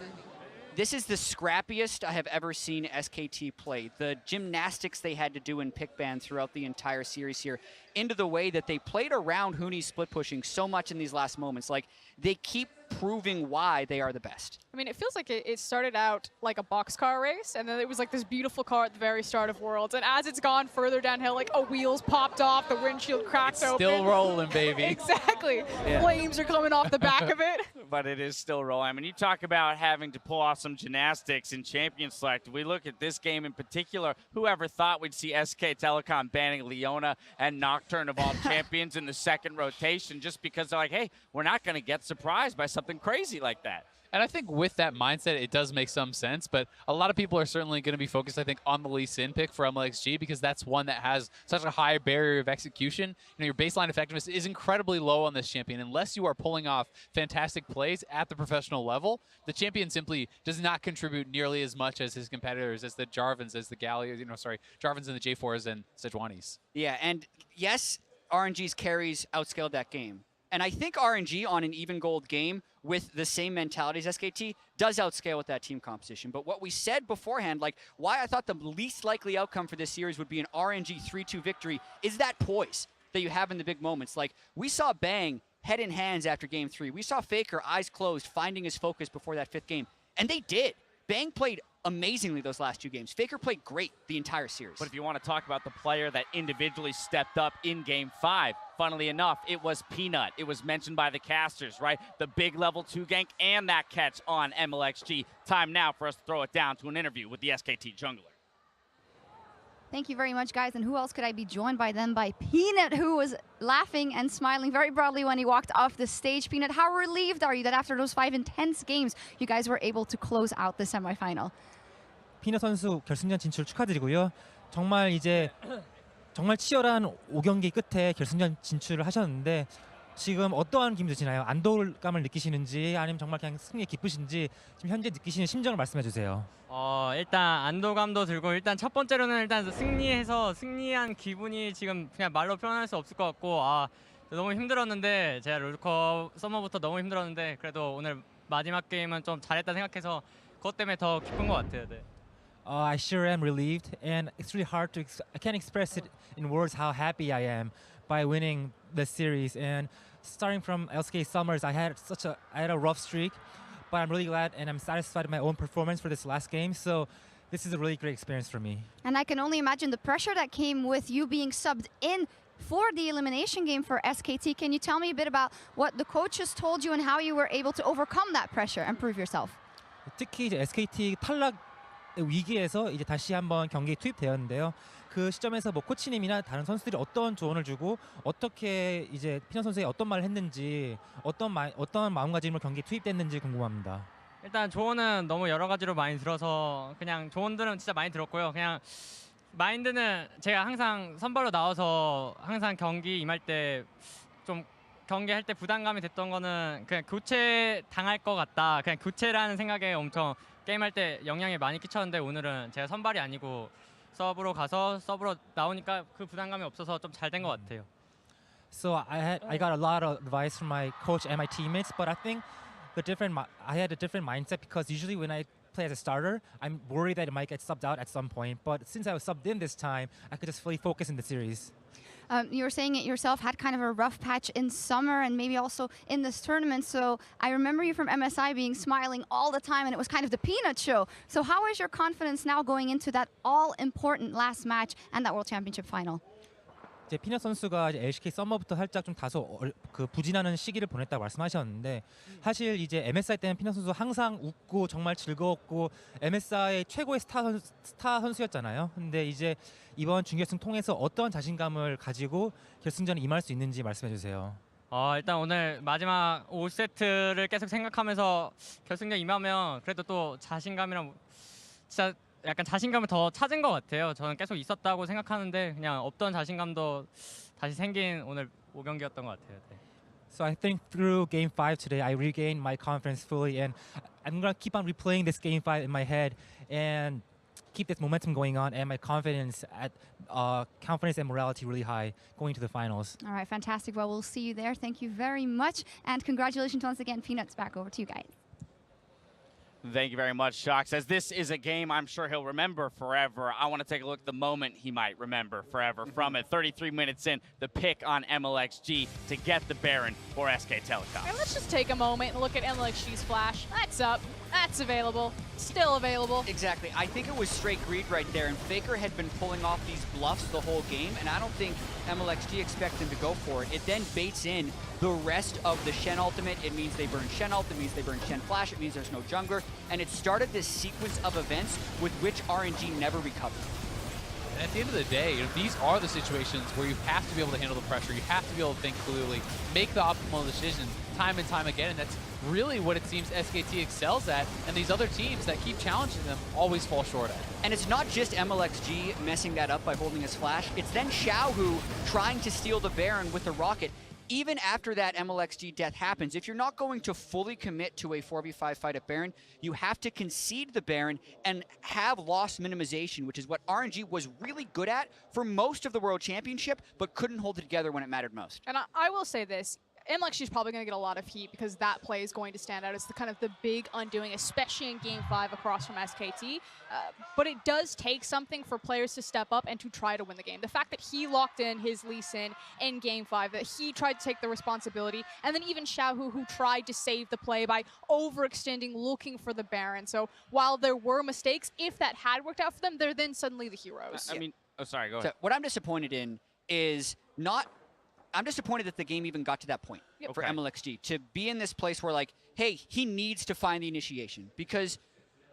S6: this is the scrappiest I have ever seen SKT play. The gymnastics they had to do in pick ban throughout the entire series here, into the way that they played around Huni's split pushing so much in these last moments. Like, they keep proving why they are the best.
S7: I mean, it feels like it started out like a boxcar race, and then it was like this beautiful car at the very start of Worlds. And as it's gone further downhill, like a wheel's popped off, the windshield cracked open.
S3: Still rolling, baby.
S7: Exactly. Yeah. Flames are coming off the back of it.
S5: But it is still rolling. I mean, you talk about having to pull off some gymnastics in Champion Select. We look at this game in particular. Whoever thought we'd see SK Telecom banning Leona and Nocturne of all champions in the 2nd rotation, just because they're like, hey, we're not going to get surprised by something crazy like that.
S8: And I think with that mindset, it does make some sense. But a lot of people are certainly going to be focused, I think, on the Lee Sin pick for MLXG, because that's one that has such a high barrier of execution. You know, your baseline effectiveness is incredibly low on this champion. Unless you are pulling off fantastic plays at the professional level, the champion simply does not contribute nearly as much as his competitors, as the Jarvans, as the Jarvans and the J4s and Sejuanis.
S6: Yeah, and yes, RNG's carries outscaled that game. And I think RNG on an even gold game with the same mentality as SKT does outscale with that team composition. But what we said beforehand, like why I thought the least likely outcome for this series would be an RNG 3-2 victory, is that poise that you have in the big moments. Like we saw Bang head in hands after game 3. We saw Faker eyes closed, finding his focus before that 5th game. And they did. Bang played amazingly those last 2 games. Faker played great the entire series.
S5: But if you want to talk about the player that individually stepped up in Game 5, funnily enough, it was Peanut. It was mentioned by the casters, right? The big level 2 gank and that catch on MLXG. Time now for us to throw it down to an interview with the SKT jungler.
S9: Thank you very much, guys. And who else could I be joined by them? By Peanut, who was laughing and smiling very broadly when he walked off the stage. Peanut, how relieved are you that after those 5 intense games, you guys were able to close out the semifinal?
S10: 피너 선수 결승전 진출 축하드리고요. 정말 치열한 5경기 끝에 결승전 진출을 하셨는데 지금 어떠한 기분 드시나요? 안도감을 느끼시는지 아니면 정말 그냥 승리에 기쁘신지 지금 현재 느끼시는 심정을 말씀해 주세요.
S11: 일단 안도감도 들고 일단 첫 번째로는 일단 승리한 기분이 지금 그냥 말로 표현할 수 없을 것 같고 너무 힘들었는데 제가 롤컵 서머부터 너무 힘들었는데 그래도 오늘 마지막 게임은 좀 잘했다 생각해서 그것 때문에 더 기쁜 것 같아요. 네.
S10: I sure am relieved, and it's really hard to I can't express it in words how happy I am by winning the series. And starting from LSK Summers, I had a rough streak, but I'm really glad and I'm satisfied with my own performance for this last game. So this is a really great experience for me.
S9: And I can only imagine the pressure that came with you being subbed in for the elimination game for SKT. Can you tell me a bit about what the coaches told you and how you were able to overcome that pressure and prove yourself?
S10: 특히 이제 SKT 탈락 위기에서 이제 다시 한번 경기에 투입되었는데요. 그 시점에서 뭐 코치님이나 다른 선수들이 어떤 조언을 주고 어떻게 이제 피너 선수의 어떤 말을 했는지 어떤 마음가짐으로 경기에 투입됐는지 궁금합니다.
S11: 일단 조언은 너무 여러 가지로 많이 들어서 그냥 조언들은 진짜 많이 들었고요. 그냥 마인드는 제가 항상 선발로 나와서 항상 경기 임할 때 좀 경기할 때 부담감이 됐던 거는 그냥 교체 당할 것 같다. 그냥 교체라는 생각에 엄청 게임할 때 영향이 많이 끼쳤는데 오늘은 제가 선발이 아니고 서브로 가서 서브로 나오니까 그 부담감이 없어서 좀 잘 된 것 같아요.
S10: So I got a lot of advice from my coach and my teammates, but I think I had a different mindset because usually when I play as a starter, I'm worried that it might get subbed out at some point. But since I was subbed in this time, I could just fully focus in the series.
S9: You were saying it yourself, had kind of a rough patch in summer and maybe also in this tournament. So I remember you from MSI being smiling all the time, and it was kind of the peanut show. So how is your confidence now going into that all-important last match and that World Championship final?
S10: 이제 피넛 선수가 이제 LCK 썸머부터 살짝 좀 다소 부진하는 시기를 보냈다고 말씀하셨는데 사실 이제 MSI 때는 피넛 선수 항상 웃고 정말 즐거웠고 MSI 최고의 스타 선수였잖아요. 근데 이제 이번 준결승 통해서 어떤 자신감을 가지고 결승전에 임할 수 있는지 말씀해 주세요.
S11: 일단 오늘 마지막 5세트를 계속 생각하면서 결승전 임하면 그래도 또 자신감이랑 진짜 약간 자신감을 더 찾은 것 같아요. 저는 계속 있었다고 생각하는데 그냥 없던 자신감도 다시 생긴 오늘 5경기였던 것 같아요. 네.
S10: So I think through Game 5 today, I regained my confidence fully, and I'm gonna keep on replaying this Game 5 in my head and keep this momentum going on, and my confidence and morality really high going to the finals.
S9: All right, fantastic. Well, we'll see you there. Thank you very much, and congratulations once again, Peanuts. Back over to you guys.
S5: Thank you very much, Shock. Says this is a game I'm sure he'll remember forever. I want to take a look at the moment he might remember forever from it. 33 minutes in, the pick on MLXG to get the Baron for SK Telecom.
S7: And let's just take a moment and look at MLXG's flash. That's up. That's available. Still available.
S6: Exactly. I think it was straight greed right there, and Faker had been pulling off these bluffs the whole game, and I don't think MLXG expect them to go for it. It then baits in the rest of the Shen ultimate. It means they burn Shen ult, it means they burn Shen flash, it means there's no jungler, and it started this sequence of events with which RNG never recovered.
S8: And at the end of the day, these are the situations where you have to be able to handle the pressure. You have to be able to think clearly, make the optimal decisions time and time again. And that's really what it seems SKT excels at. And these other teams that keep challenging them always fall short at.
S6: And it's not just MLXG messing that up by holding his flash. It's then Xiaohu trying to steal the Baron with the rocket. Even after that MLXG death happens, if you're not going to fully commit to a 4v5 fight at Baron, you have to concede the Baron and have loss minimization, which is what RNG was really good at for most of the World Championship, but couldn't hold it together when it mattered most.
S7: And I will say this. MLXG is probably going to get a lot of heat because that play is going to stand out as the kind of the big undoing, especially in Game 5 across from SKT. But it does take something for players to step up and to try to win the game. The fact that he locked in his Lee Sin in Game 5, that he tried to take the responsibility, and then even Xiaohu, who tried to save the play by overextending, looking for the Baron. So while there were mistakes, if that had worked out for them, they're then suddenly the heroes.
S5: I mean, oh, sorry, go ahead.
S6: So what I'm disappointed in is not... I'm disappointed that the game even got to that point for MLXG, to be in this place where, like, hey, he needs to find the initiation, because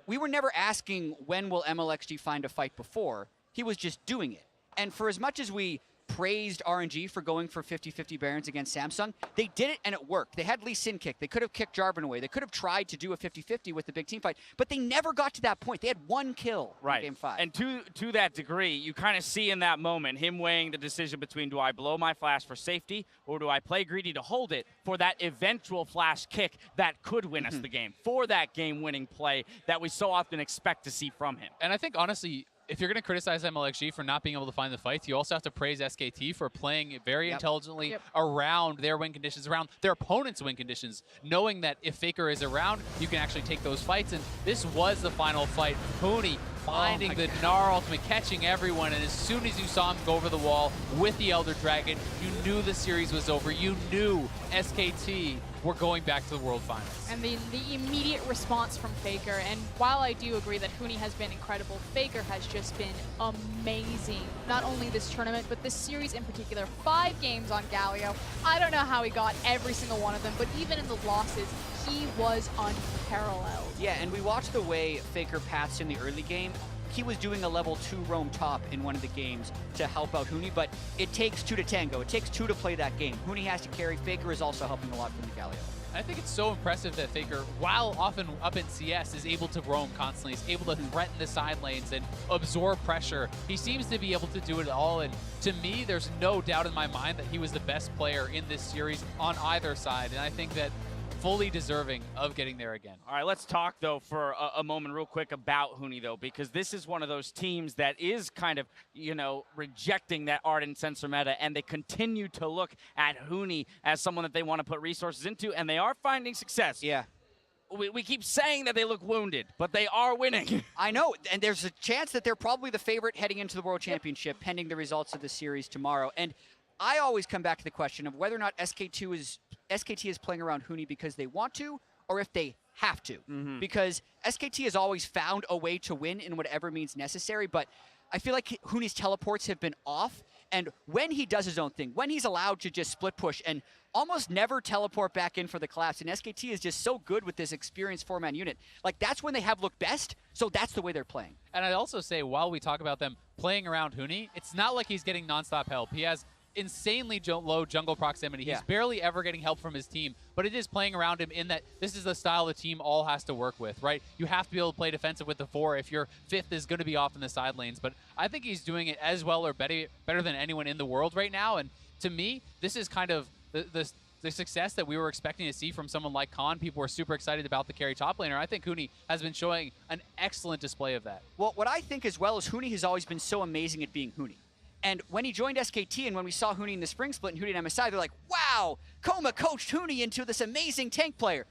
S6: we were never asking when will MLXG find a fight before. He was just doing it. And for as much as we praised RNG for going for 50-50 Barons against Samsung, they did it and it worked. They had Lee Sin kick. They could have kicked Jarvan away. They could have tried to do a 50-50 with the big team fight, but they never got to that point. They had one kill in Game 5.
S5: And to that degree, you kind of see in that moment him weighing the decision between, do I blow my flash for safety or do I play greedy to hold it for that eventual flash kick that could win us the game, for that game-winning play that we so often expect to see from him.
S8: And I think, honestly, if you're going to criticize MLXG for not being able to find the fights, you also have to praise SKT for playing very intelligently around their win conditions, around their opponent's win conditions, knowing that if Faker is around, you can actually take those fights. And this was the final fight. Huni finding the Gnar ultimate, catching everyone, and as soon as you saw him go over the wall with the Elder Dragon, you knew the series was over. You knew SKT were going back to the World Finals.
S7: And the immediate response from Faker, and while I do agree that Huni has been incredible, Faker has just been amazing. Not only this tournament, but this series in particular. 5 games on Galio. I don't know how he got every single one of them, but even in the losses, he was unparalleled.
S6: Yeah, and we watched the way Faker paths in the early game. He was doing a level 2 roam top in one of the games to help out Huni, but it takes 2 to tango. It takes 2 to play that game. Huni has to carry. Faker is also helping a lot from the Galio.
S8: I think it's so impressive that Faker, while often up in CS, is able to roam constantly. He's able to threaten the side lanes and absorb pressure. He seems to be able to do it all, and to me, there's no doubt in my mind that he was the best player in this series on either side. And I think that fully deserving of getting there again.
S5: All right, let's talk, though, for a moment real quick about Huni, though, because this is one of those teams that is kind of, rejecting that ardent sensor meta, and they continue to look at Huni as someone that they want to put resources into, and they are finding success.
S6: Yeah.
S5: We keep saying that they look wounded, but they are winning.
S6: I know, and there's a chance that they're probably the favorite heading into the World Championship, pending the results of the series tomorrow. And I always come back to the question of whether or not SKT is playing around Huni because they want to, or if they have to. Because SKT has always found a way to win in whatever means necessary, but I feel like Huni's teleports have been off, and when he does his own thing, when he's allowed to just split push and almost never teleport back in for the collapse, and SKT is just so good with this experienced four-man unit, like that's when they have looked best, so that's the way they're playing.
S8: And I'd also say, while we talk about them playing around Huni, it's not like he's getting nonstop help. He has insanely low jungle proximity. He's barely ever getting help from his team, but it is playing around him in that this is the style the team all has to work with, right? You have to be able to play defensive with the 4 if your 5th is going to be off in the side lanes, but I think he's doing it as well or better than anyone in the world right now, and to me, this is kind of the success that we were expecting to see from someone like Khan. People were super excited about the carry top laner. I think Huni has been showing an excellent display of that.
S6: Well, what I think as well is Huni has always been so amazing at being Huni. And when he joined SKT and when we saw Huni in the spring split and Huni and MSI, they're like, wow, Koma coached Huni into this amazing tank player.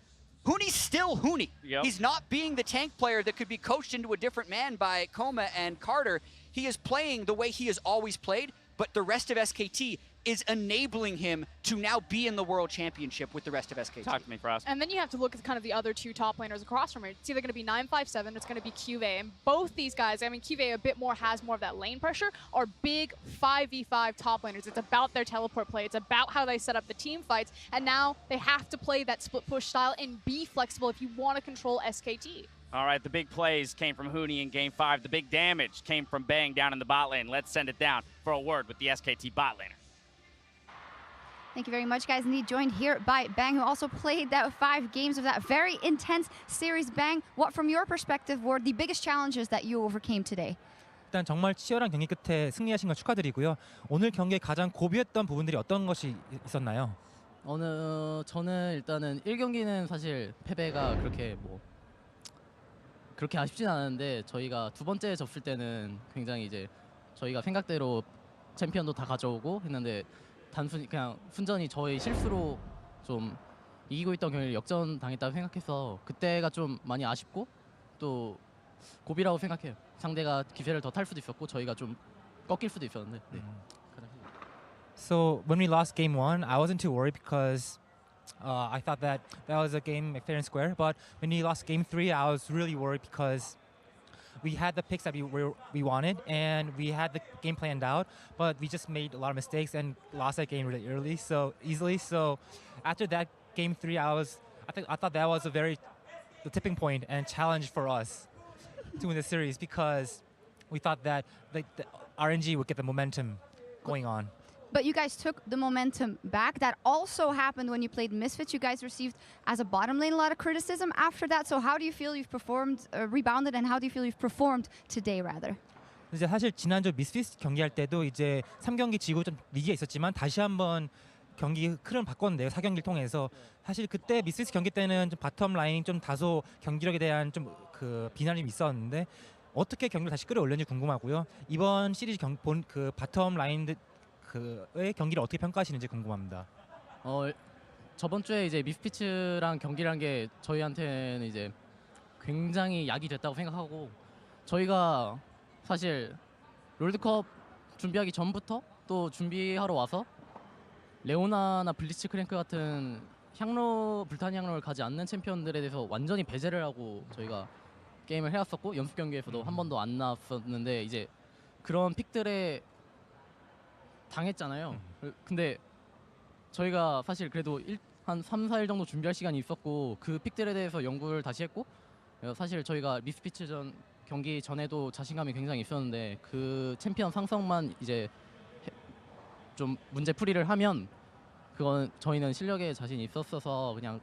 S6: Huni's still Huni.
S5: Yep.
S6: He's not being the tank player that could be coached into a different man by Koma and Carter. He is playing the way he has always played, but the rest of SKT is enabling him to now be in the World Championship with the rest of SKT.
S5: Talk to me, Frost.
S7: And then you have to look at kind of the other two top laners across from it. It's either going to be 957, it's going to be QV. And both these guys, I mean, QV a bit more has more of that lane pressure, are big 5v5 top laners. It's about their teleport play. It's about how they set up the team fights. And now they have to play that split push style and be flexible if you want to control SKT.
S5: All right, the big plays came from Huni in Game 5. The big damage came from Bang down in the bot lane. Let's send it down for a word with the SKT bot laner.
S9: Thank you very much, guys. Indeed, joined here by Bang, who also played that 5 games of that very intense series. Bang, what from your perspective were the biggest challenges that you overcame today?
S10: 일단 정말 치열한 경기 끝에 승리하신 걸 축하드리고요. 오늘 경기에 가장 고비했던 부분들이 어떤 것이 있었나요?
S12: 저는 일단은 1경기는 사실 패배가 그렇게 아쉽진 않았는데 저희가 두 번째 접을 때는 굉장히 이제 저희가 생각대로 챔피언도 다 가져오고 했는데 단순히 그냥 순전히 저희 실수로 좀 이기고 있던 경기를 역전 당했다고 생각해서 그때가 좀 많이 아쉽고 또 고비라고 생각해요. 상대가 기세를 더 탈 수도 있었고 저희가 좀 꺾일 수도 있었는데. 네.
S10: So when we lost game 1, I wasn't too worried because I thought that was a game fair and square. But when we lost game 3, I was really worried because we had the picks that we wanted and we had the game planned out, but we just made a lot of mistakes and lost that game really easily. So after that game 3, I thought that was the tipping point and challenge for us to win the series because we thought that the RNG would get the momentum going on.
S9: But you guys took the momentum back. That also happened when you played Misfits. You guys received, as a bottom lane, a lot of criticism after that. So how do you feel you've performed, rebounded, and how do you feel you've performed today, rather?
S10: 이제 사실 지난주 미스피스 경기할 때도 이제 3경기 지고 좀 위기가 있었지만 다시 한번 경기 흐름 바꿨는데요. 4경기를 통해서 사실 그때 미스피스 경기 때는 좀 바텀 라인 좀 다소 경기력에 대한 좀 그 비난이 있었는데 어떻게 경기를 다시 끌어올렸는지 궁금하고요. 이번 시리즈 그 바텀 라인 의 경기를 어떻게 평가하시는지 궁금합니다.
S12: 저번 주에 이제 미스피츠랑 경기를 한 게 저희한테는 이제 굉장히 약이 됐다고 생각하고 저희가 사실 롤드컵 준비하기 전부터 또 준비하러 와서 레오나나 블리츠 크랭크 같은 불타는 향로를 가지 않는 챔피언들에 대해서 완전히 배제를 하고 저희가 게임을 해왔었고 연습 경기에서도 한 번도 안 나왔었는데 이제 그런 픽들에 당했잖아요. 근데 저희가 사실 그래도 한 3, 4일 정도 준비할 시간이 있었고 그 픽들에 대해서 연구를 다시 했고 사실 저희가 미스피츠전 경기 전에도 자신감이 굉장히 있었는데 그 챔피언 상성만 이제 좀 문제풀이를 하면 그건 저희는 실력에 자신이 있었어서 그냥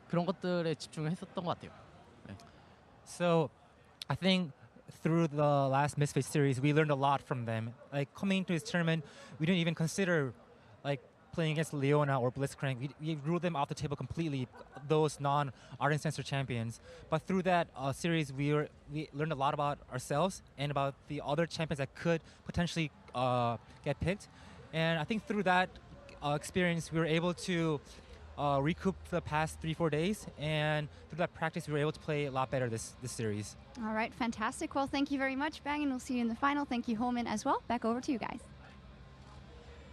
S12: 그런 것들에 집중을 했었던 것 같아요. 네.
S10: So I think through the last Misfits series, we learned a lot from them. Like coming into this tournament, we didn't even consider like playing against Leona or Blitzcrank, we ruled them off the table completely, those non-Ardent Sensor champions. But through that series, we learned a lot about ourselves and about the other champions that could potentially get picked. And I think through that experience, we were able to recoup the past 3-4 days, and through that practice, we were able to play a lot better this series.
S9: All right, fantastic. Well, thank you very much, Bang, and we'll see you in the final. Thank you, Holman, as well. Back over to you guys.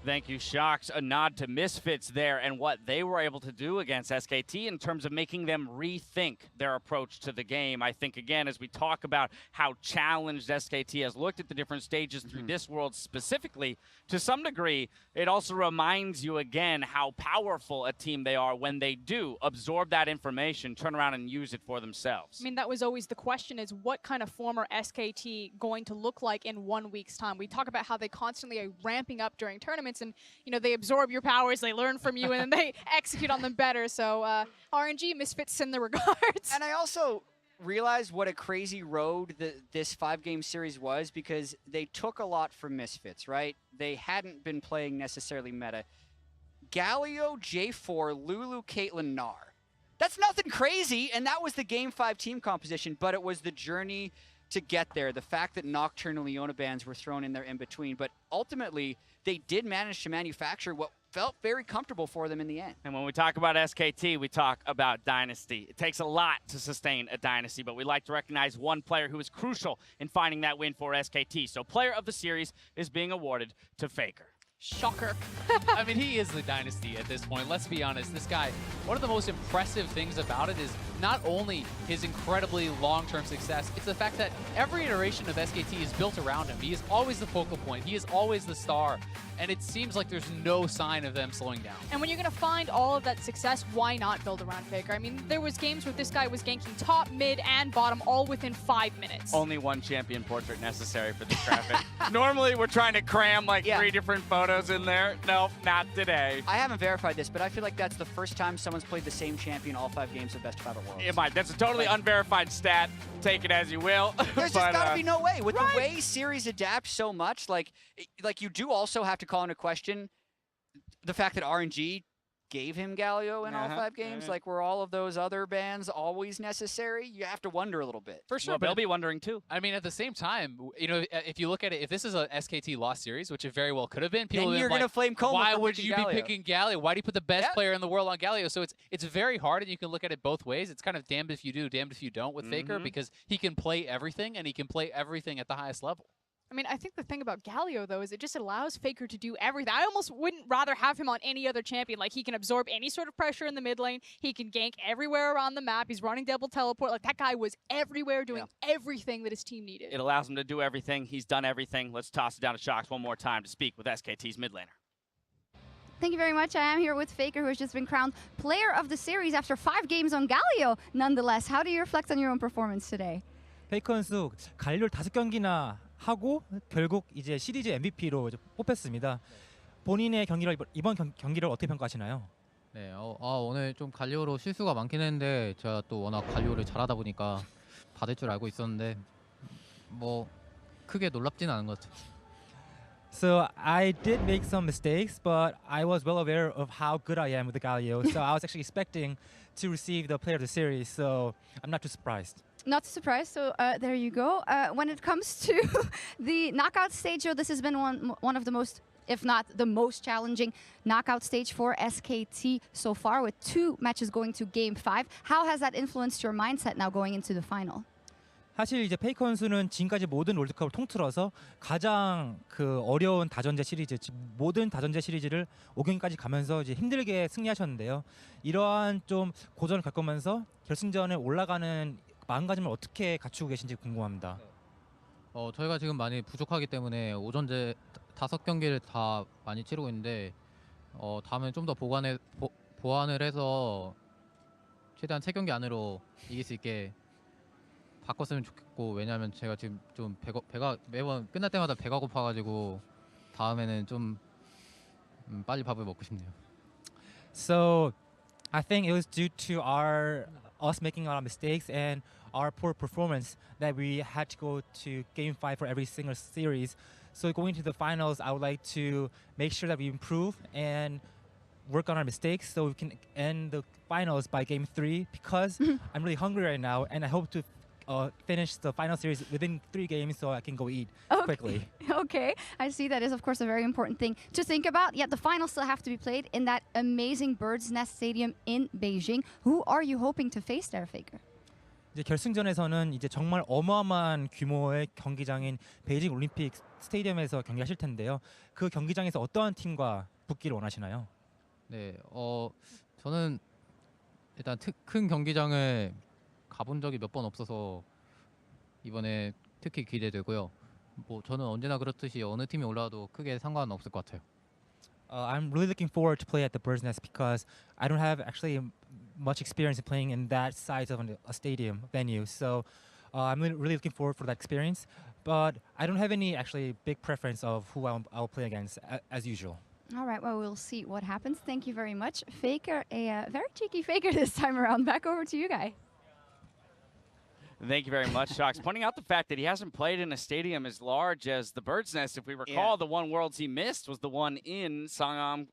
S5: Thank you, Shocks. A nod to Misfits there and what they were able to do against SKT in terms of making them rethink their approach to the game. I think, again, as we talk about how challenged SKT has looked at the different stages through this world specifically, to some degree, it also reminds you again how powerful a team they are when they do absorb that information, turn around and use it for themselves.
S7: I mean, that was always the question, is what kind of form are SKT going to look like in 1 week's time? We talk about how they constantly are ramping up during tournaments, and they absorb your powers, they learn from you, and then they execute on them better. So RNG, Misfits send their regards.
S6: And I also realized what a crazy road this 5-game series was, because they took a lot from Misfits, right? They hadn't been playing necessarily meta. Galio, J4, Lulu, Caitlyn, Nar. That's nothing crazy, and that was the Game 5 team composition, but it was the journey to get there. The fact that Nocturne and Leona bans were thrown in there in between, but ultimately they did manage to manufacture what felt very comfortable for them in the end.
S5: And when we talk about SKT, we talk about Dynasty. It takes a lot to sustain a Dynasty, but we like to recognize one player who is crucial in finding that win for SKT. So player of the series is being awarded to Faker.
S7: Shocker.
S8: I mean, he is the Dynasty at this point. Let's be honest. This guy, one of the most impressive things about it is not only his incredibly long-term success, it's the fact that every iteration of SKT is built around him. He is always the focal point. He is always the star. And it seems like there's no sign of them slowing down.
S7: And when you're going to find all of that success, why not build around Faker? I mean, there was games where this guy was ganking top, mid, and bottom all within 5 minutes.
S5: Only one champion portrait necessary for this graphic. Normally, we're trying to cram like 3 different photos in there. Nope, not today.
S6: I haven't verified this, but I feel like that's the first time someone's played the same champion all 5 games of Best of 5 at Worlds.
S5: It might. That's a totally unverified stat. Take it as you will.
S6: There's just got to be no way. With the way series adapt so much, like you do also have to call into question the fact that RNG gave him Galio in all 5 games. Like, were all of those other bans always necessary? You have to wonder a little bit.
S5: For sure, but they'll be wondering too.
S8: I mean, at the same time, if you look at it, if this is a SKT lost series, which it very well could have been, people
S6: then you're
S8: going
S6: to flame Coma.
S8: Why would you be picking Galio? Why do you put the best player in the world on Galio? So it's very hard, and you can look at it both ways. It's kind of damned if you do, damned if you don't with Faker, because he can play everything, and he can play everything at the highest level.
S7: I mean, I think the thing about Galio, though, is it just allows Faker to do everything. I almost wouldn't rather have him on any other champion. Like, he can absorb any sort of pressure in the mid lane. He can gank everywhere around the map. He's running double teleport. Like, that guy was everywhere doing everything that his team needed.
S5: It allows him to do everything. He's done everything. Let's toss it down to Shocks one more time to speak with SKT's mid laner.
S9: Thank you very much. I am here with Faker, who has just been crowned player of the series after 5 games on Galio. Nonetheless, how do you reflect on your own performance today?
S10: 페이커 선수 갈리오를 5경기나 하고 결국 이제 시리즈 MVP로 뽑혔습니다. 본인의 경기를 이번 경기를 어떻게 평가하시나요?
S12: 네, 오늘 좀 갈리오로 실수가 많긴 했는데 제가 또 워낙 갈리오를 잘하다 보니까 받을 줄 알고 있었는데 뭐 크게 놀랍지는 않은 것 같아요.
S10: So I did make some mistakes, but I was well aware of how good I am with the Galio. So I was actually expecting to receive the player of the series. So I'm not too surprised.
S9: Not surprised. So there you go. When it comes to the knockout stage, this has been one of the most, if not the most challenging knockout stage for SKT so far, with 2 matches going to Game 5. How has that influenced your mindset now going into the final?
S10: 사실 이제 페이커 선수는 지금까지 모든 롤드컵을 통틀어서 가장 어려운 다전제 시리즈, 모든 다전제 시리즈를 5경기까지 가면서 이제 힘들게 승리하셨는데요. 이러한 좀 고전을 겪으면서 결승전에 올라가는 마음가짐을 어떻게 갖추고 계신지 궁금합니다.
S12: 저희가 지금 많이 부족하기 때문에 오전제 5경기를 다 많이 치르고 있는데 다음에 좀 더 보완을 해서 최대한 3경기 안으로 이길 수 있게 바꿨으면 좋겠고, 왜냐하면 제가 지금 좀 배가 매번 끝날 때마다 배가 고파가지고 다음에는 좀 빨리 밥을 먹고 싶네요.
S10: So I think it was due to us making a lot of mistakes and our poor performance that we had to go to Game 5 for every single series. So going to the finals, I would like to make sure that we improve and work on our mistakes so we can end the finals by game 3 because I'm really hungry right now and I hope to finish the final series within 3 games so I can go eat quickly.
S9: Okay, I see that is of course a very important thing to think about. Yet the finals still have to be played in that amazing Bird's Nest Stadium in Beijing. Who are you hoping to face there, Faker?
S10: 이제 결승전에서는 이제 정말 어마어마한 규모의 경기장인 베이징 올림픽 스테디움에서 경기하실 텐데요. 그 경기장에서 어떠한 팀과 붙기를 원하시나요?
S12: 네, 저는 일단 큰 경기장을 가본 적이 몇 번 없어서 이번에 특히 기대되고요. 뭐 저는 언제나 그렇듯이 어느 팀이 올라와도 크게 상관은 없을 것 같아요.
S10: I'm really looking forward to play at the Bird's Nest because I don't have actually much experience in playing in that size of a stadium venue. So I'm really looking forward for that experience. But I don't have any actually big preference of who I'll play against as usual.
S9: All right, well, we'll see what happens. Thank you very much. Faker, a very cheeky Faker this time around. Back over to you, Guy.
S5: Thank you very much, Shox. Pointing out the fact that he hasn't played in a stadium as large as the Bird's Nest. If we recall, the one Worlds he missed was the one in Sangam,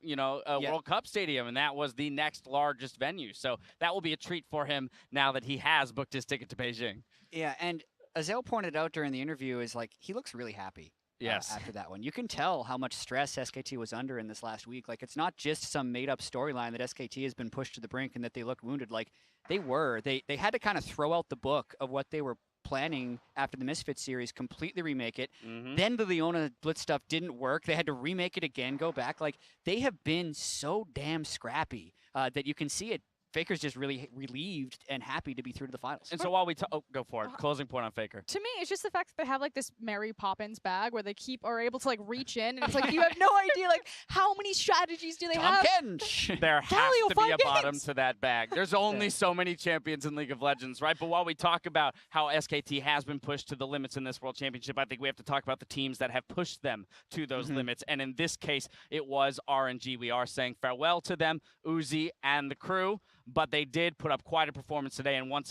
S5: World Cup Stadium, and that was the next largest venue. So that will be a treat for him now that he has booked his ticket to Beijing.
S6: Yeah, and Azel pointed out during the interview is like he looks really happy.
S5: Yes.
S6: After that one, you can tell how much stress SKT was under in this last week. Like it's not just some made-up storyline that SKT has been pushed to the brink and that they look wounded. Like they were. They had to kind of throw out the book of what they were planning after the Misfits series, completely remake it. Then the Leona Blitz stuff didn't work. They had to remake it again, go back. Like they have been so damn scrappy that you can see it. Faker's just really relieved and happy to be through to the finals.
S5: And so while we go for it. Closing point on Faker.
S7: To me, it's just the fact that they have like this Mary Poppins bag where they are able to like reach in, and it's like you have no idea like how many strategies do they have.
S5: There has to be a bottom to that bag. There's only so many champions in League of Legends, right? But while we talk about how SKT has been pushed to the limits in this World Championship, I think we have to talk about the teams that have pushed them to those limits. And in this case, it was RNG. We are saying farewell to them, Uzi and the crew. But they did put up quite a performance today, and once